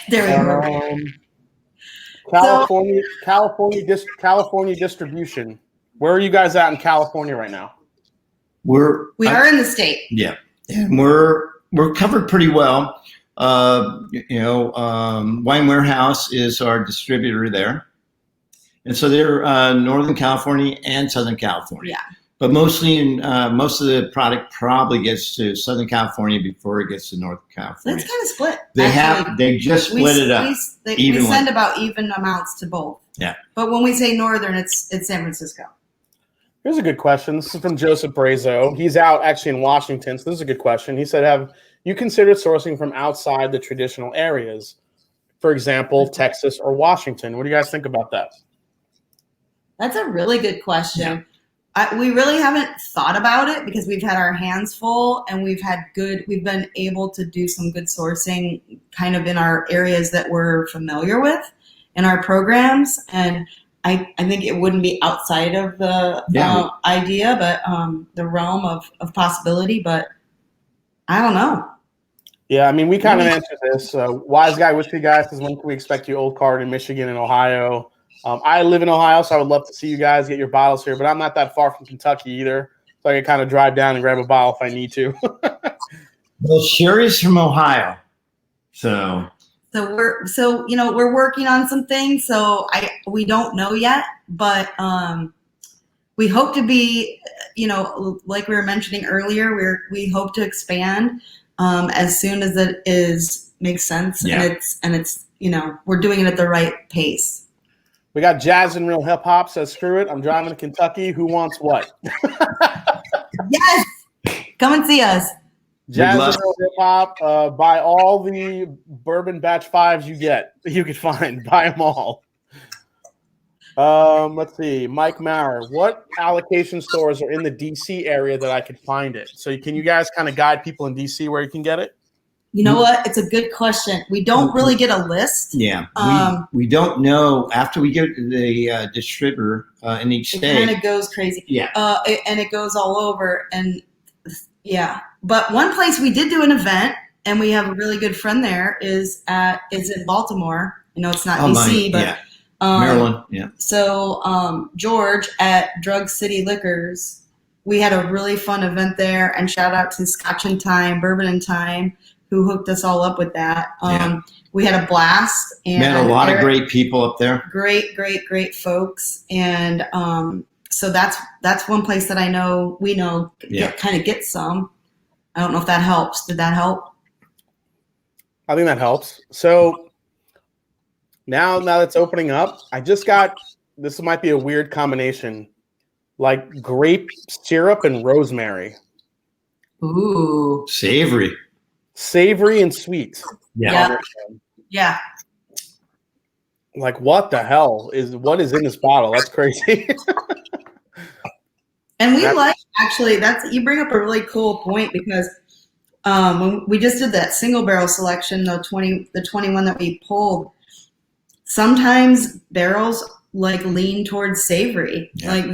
there we go. California distribution. Where are you guys at in California right now? We are in the state. Yeah, and we're covered pretty well. Wine Warehouse is our distributor there, and so they're Northern California and Southern California. Yeah. But mostly, most of the product probably gets to Southern California before it gets to Northern California. That's kind of split. They just split it up. We send about even amounts to both. Yeah. But when we say Northern, it's San Francisco. Here's a good question. This is from Joseph Brazo. He's out actually in Washington, so this is a good question. He said, have you considered sourcing from outside the traditional areas? For example, Texas or Washington. What do you guys think about that? That's a really good question. We really haven't thought about it because we've had our hands full, and we've been able to do some good sourcing kind of in our areas that we're familiar with in our programs. And I think it wouldn't be outside of the idea, but the realm of possibility, but I don't know. Yeah, I mean, we kind of answered this. Wise Guy Whiskey Guy says, when can we expect you, Old Card, in Michigan and Ohio? I live in Ohio, so I would love to see you guys get your bottles here, but I'm not that far from Kentucky either, so I can kind of drive down and grab a bottle if I need to. Well, Sherri's from Ohio, so we're working on some things. So we don't know yet, but we hope to be, like we were mentioning earlier, we hope to expand as soon as it makes sense, and it's we're doing it at the right pace. We got Jazz and Real Hip Hop says, screw it, I'm driving to Kentucky. Who wants what? Yes, come and see us. Jazz and Real Hip Hop, buy all the bourbon batch 5s you could find. Buy them all. Let's see. Mike Maurer, what allocation stores are in the DC area that I could find it? So can you guys kind of guide people in DC where you can get it? You know what? It's a good question. We don't really get a list. Yeah. We don't know after we get the distributor in each state. It kind of goes crazy. Yeah. And it goes all over. And yeah. But one place we did do an event, and we have a really good friend there, is in Baltimore. You know, it's not DC, but yeah. Maryland. Yeah. So George at Drug City Liquors, we had a really fun event there, and shout out to Scotch and Time, Bourbon and Time, who hooked us all up with that. We had a blast. And met a lot of great people up there. Great folks. And so that's one place that we know kind of get some. I don't know if that helps. Did that help? I think that helps. So now that it's opening up, I just got, this might be a weird combination, like grape syrup and rosemary. Ooh. Savory and sweet. Yeah. Yeah. Like, what the hell what is in this bottle? That's crazy. And we you bring up a really cool point, because when we just did that single barrel selection, the 21 that we pulled, sometimes barrels like lean towards savory. Yeah. Like,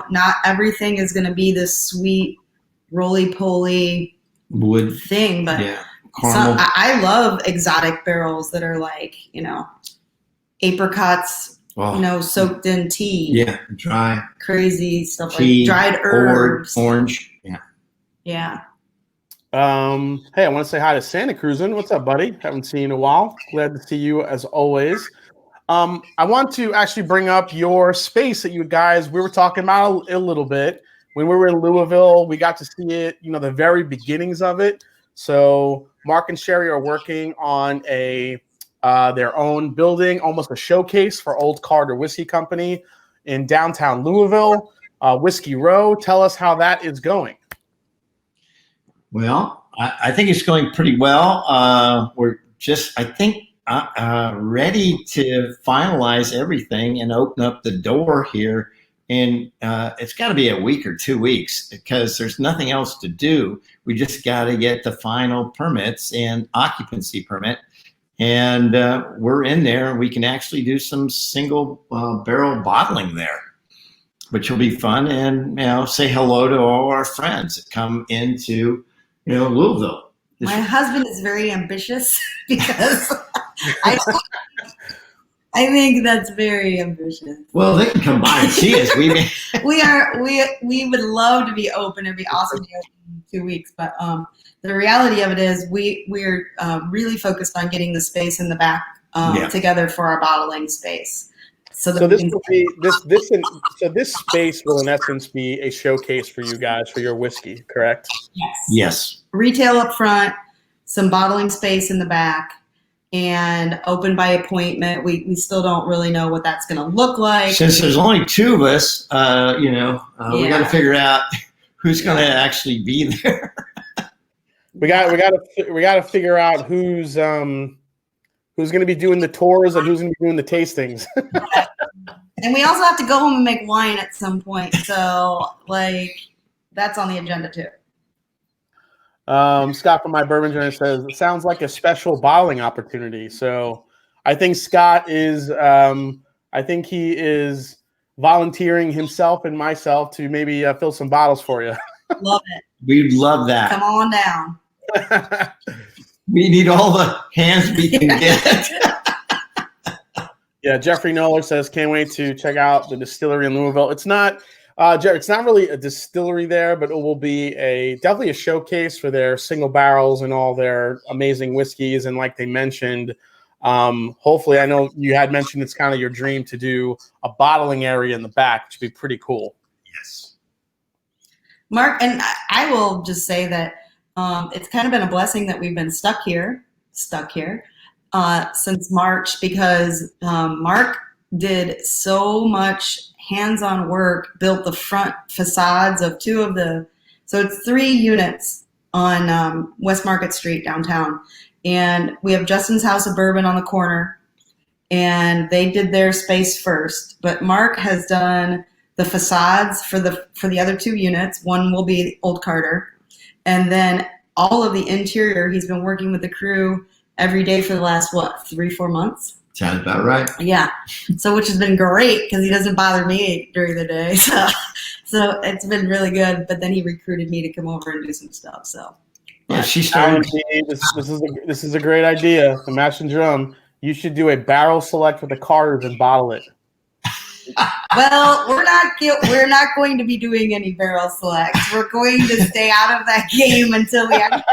not everything is going to be this sweet roly-poly wood thing, but I love exotic barrels that are like, apricots, soaked in tea. Yeah, dry. Crazy stuff, tea, like dried herbs. Orange. Yeah. Yeah. Hey, I want to say hi to Santa Cruzin. What's up, buddy? Haven't seen you in a while. Glad to see you as always. I want to actually bring up your space that we were talking about a little bit. When we were in Louisville, we got to see it, the very beginnings of it. So Mark and Sherri are working on their own building, almost a showcase for Old Carter Whiskey Company in downtown Louisville, Whiskey Row. Tell us how that is going. Well, I think it's going pretty well. We're just, ready to finalize everything and open up the door here. And it's got to be a week or 2 weeks, because there's nothing else to do. We just got to get the final permits and occupancy permit. And we're in there. We can actually do some single barrel bottling there, which will be fun. And, say hello to all our friends that come into, Louisville. My husband is very ambitious, because I think that's very ambitious. Well, they can come by and see us. We would love to be open. It'd be awesome to be open in 2 weeks. But the reality of it is we're really focused on getting the space in the back together for our bottling space. So this space will in essence be a showcase for you guys for your whiskey, correct? Yes. Retail up front, some bottling space in the back, and open by appointment. We still don't really know what that's going to look like. Since there's only 2 of us, we got to figure out who's going to actually be there. we got to figure out who's going to be doing the tours and who's going to be doing the tastings. And we also have to go home and make wine at some point. So that's on the agenda too. Scott from My Bourbon Journey says, it sounds like a special bottling opportunity. So I think Scott is, he is volunteering himself and myself to maybe fill some bottles for you. Love it. We'd love that. Come on down. We need all the hands we can get. Yeah, Jeffrey Noller says, can't wait to check out the distillery in Louisville. It's not really a distillery there, but it will be definitely a showcase for their single barrels and all their amazing whiskeys. And like they mentioned, hopefully, I know you had mentioned it's kind of your dream to do a bottling area in the back, which would be pretty cool. Yes. Mark, and I will just say that it's kind of been a blessing that we've been stuck here since March, because Mark did so much hands-on work, built the front facades of so it's 3 units on West Market Street downtown. And we have Justin's House of Bourbon on the corner, and they did their space first. But Mark has done the facades for the other 2 units. One will be Old Carter, and then all of the interior. He's been working with the crew every day for the last 3-4 months. Sounds about right. Yeah. So which has been great because he doesn't bother me during the day. So it's been really good. But then he recruited me to come over and do some stuff. So yeah, she started. This is a great idea. The Mash and Drum. You should do a barrel select with the Carters and bottle it. Well, we're not going to be doing any barrel selects. We're going to stay out of that game until we actually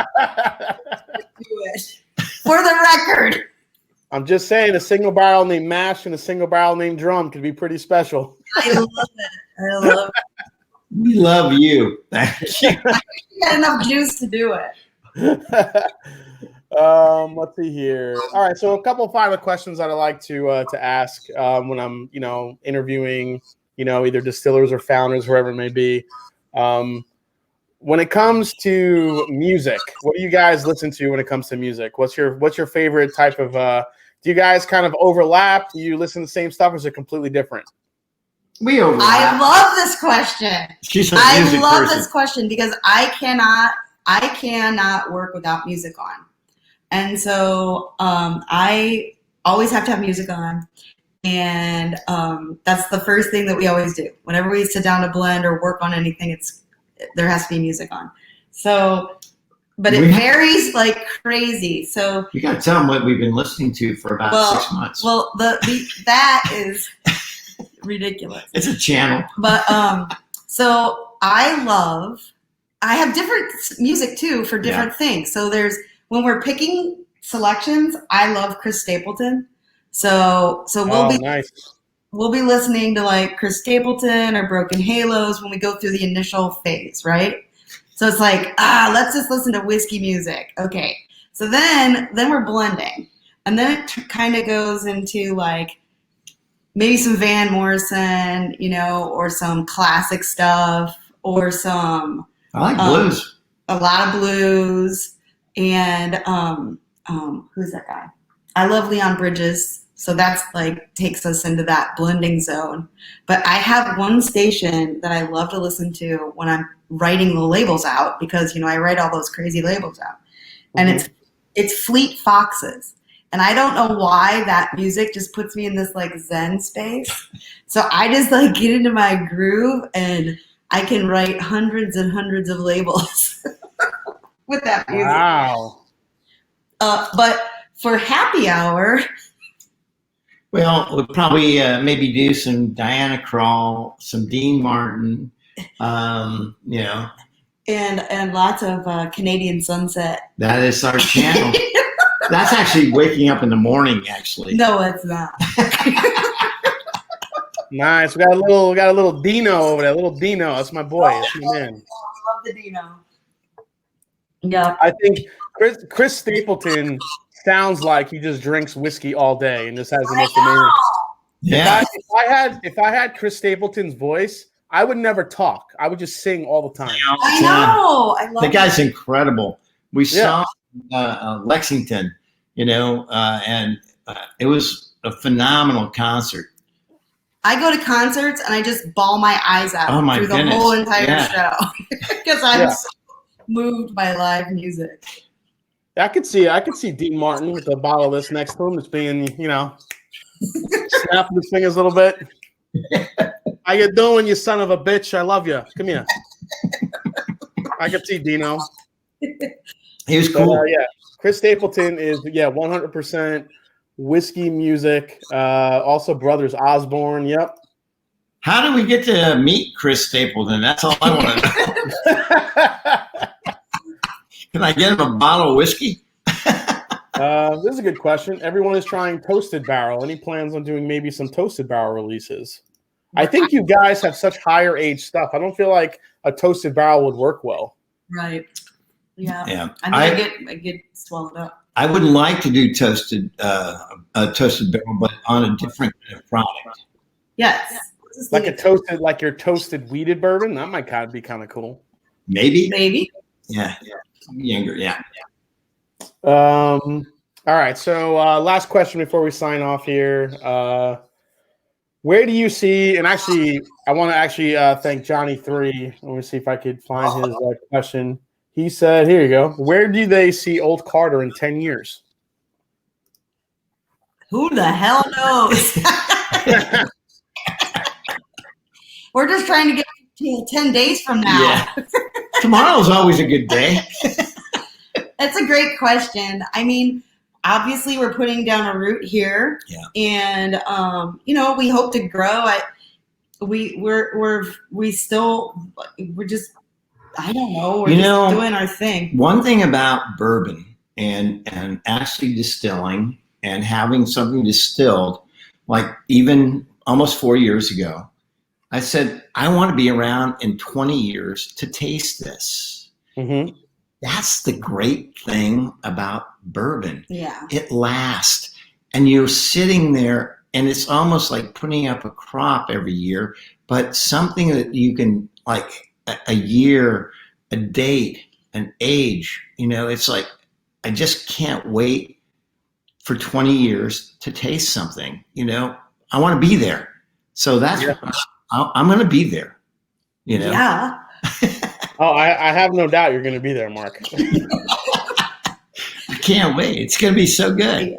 do it. For the record. I'm just saying, a single barrel named Mash and a single barrel named Drum could be pretty special. I love it. We love you. Thank you. I got enough juice to do it. Let's see here. All right, so a couple final questions that I like to ask when I'm interviewing either distillers or founders, whoever it may be. When it comes to music, what do you guys listen to when it comes to music? What's your favorite type of? Do you guys kind of overlap? Do you listen to the same stuff, or is it completely different? We overlap. I love this question. I love this question because I cannot work without music on. And so I always have to have music on. And that's the first thing that we always do. Whenever we sit down to blend or work on anything, there has to be music on. So, but it varies like crazy. So you got to tell them what we've been listening to for about 6 months. Well, that is ridiculous. It's a channel. But so I have different music too for different things. So when we're picking selections, I love Chris Stapleton. So we'll be listening to like Chris Stapleton or Broken Halos when we go through the initial phase, right? So it's like, let's just listen to whiskey music. Okay. So then we're blending. And then it kind of goes into like maybe some Van Morrison, or some classic stuff or some I like blues. A lot of blues. And who's that guy? I love Leon Bridges. So that's like takes us into that blending zone. But I have one station that I love to listen to when I'm writing the labels out because, I write all those crazy labels out. And it's Fleet Foxes. And I don't know why that music just puts me in this like Zen space. So I just like get into my groove and I can write hundreds and hundreds of labels with that music. Wow. But for happy hour. Well, we'll probably maybe do some Diana Krall, some Dean Martin, And lots of Canadian Sunset. That is our channel. That's actually waking up in the morning, actually. No, it's not. Nice. We got a little Dino over there. Little Dino. That's my boy. That's my man. I love the Dino. Yeah. I think Chris Stapleton sounds like he just drinks whiskey all day and just has the most amazing. Yeah. If I had Chris Stapleton's voice, I would never talk. I would just sing all the time. I know. I love the guy's incredible. We saw Lexington, and it was a phenomenal concert. I go to concerts and I just bawl my eyes out through the whole entire show because I'm so moved by live music. I could see Dean Martin with a bottle of this next to him, just being, snapping his fingers a little bit. How you doing, you son of a bitch? I love you. Come here. I could see Dino. He was cool. Chris Stapleton is 100% whiskey music. Also, Brothers Osborne. Yep. How do we get to meet Chris Stapleton? That's all I want to know. Can I get him a bottle of whiskey? This is a good question. Everyone is trying Toasted Barrel. Any plans on doing maybe some Toasted Barrel releases? I think you guys have such higher age stuff. I don't feel like a Toasted Barrel would work well. Right. Yeah. I get swallowed up. I would like to do toasted barrel, but on a different kind of product. Yes. Like your toasted wheated bourbon. That might be kind of cool. Maybe. Maybe. Yeah. Younger. Yeah. All right. So last question before we sign off here. Where do you see? And actually, I want to actually thank Johnny3. Let me see if I could find his question. He said, "Here you go. Where do they see Old Carter in 10 years?" Who the hell knows? We're just trying to get to 10 days from now. Yeah. Tomorrow's always a good day. That's a great question. I mean, obviously we're putting down a root here. Yeah. And you know, we hope to grow. We're just, I don't know, we're just doing our thing. One thing about bourbon and actually distilling and having something distilled, like even almost 4 years ago, I said, I want to be around in 20 years to taste this. Mm-hmm. That's the great thing about bourbon. Yeah. It lasts. And you're sitting there and it's almost like putting up a crop every year, but something that you can, like a year, a date, an age, you know, it's like, I just can't wait for 20 years to taste something, you know, I want to be there. So that's I'm going to be there, you know? Yeah. Oh, I have no doubt you're going to be there, Mark. I can't wait. It's going to be so good.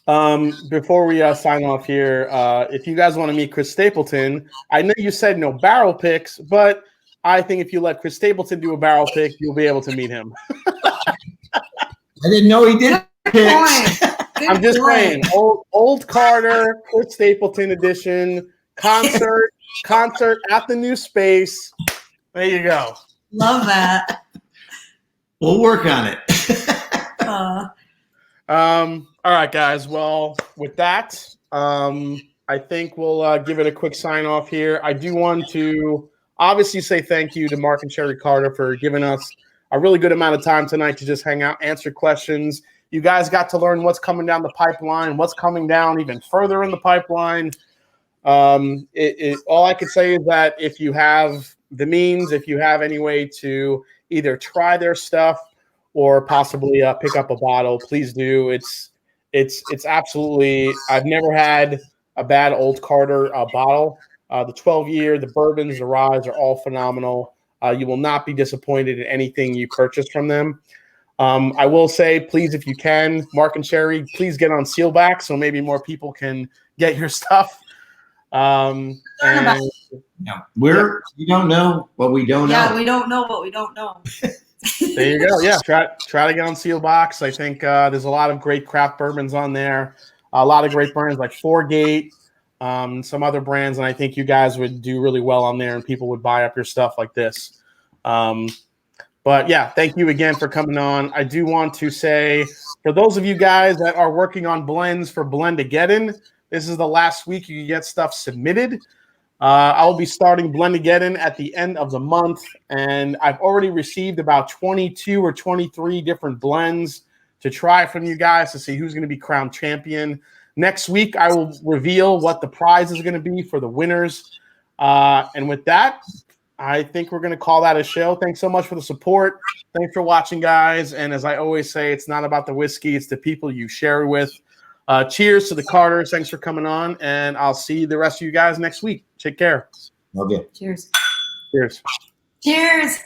Yeah. Before we sign off here, if you guys want to meet Chris Stapleton, I know you said no barrel picks, but I think if you let Chris Stapleton do a barrel pick, you'll be able to meet him. I didn't know he did picks. I'm just saying, old Carter, Chris Stapleton edition, concert at the new space. There you go. Love that. We'll work on it. All right, guys. Well, with that, I think we'll give it a quick sign off here. I do want to obviously say thank you to Mark and Sherri Carter for giving us a really good amount of time tonight to just hang out, answer questions. You guys got to learn what's coming down the pipeline, what's coming down even further in the pipeline. All I could say is that if you have the means, if you have any way to either try their stuff or possibly pick up a bottle, please do. It's absolutely, I've never had a bad Old Carter bottle. The 12-year, the bourbons, the ryes are all phenomenal. You will not be disappointed in anything you purchase from them. I will say, please, if you can, Mark and Sherri, please get on Sealback so maybe more people can get your stuff. We don't know what we don't know. Yeah, we don't know what we don't know. There you go. Yeah, try to get on Sealbox. I think there's a lot of great craft bourbons on there. A lot of great brands like Foregate, some other brands, and I think you guys would do really well on there, and people would buy up your stuff like this. But yeah, thank you again for coming on. I do want to say, for those of you guys that are working on blends for Blendageddon, this is the last week you can get stuff submitted. I will be starting Blendageddon at the end of the month, and I've already received about 22 or 23 different blends to try from you guys to see who's going to be crowned champion. Next week, I will reveal what the prize is going to be for the winners. And with that, I think we're going to call that a show. Thanks so much for the support. Thanks for watching, guys. And as I always say, it's not about the whiskey. It's the people you share with. Cheers to the Carters. Thanks for coming on. And I'll see the rest of you guys next week. Take care. Okay. Cheers. Cheers. Cheers.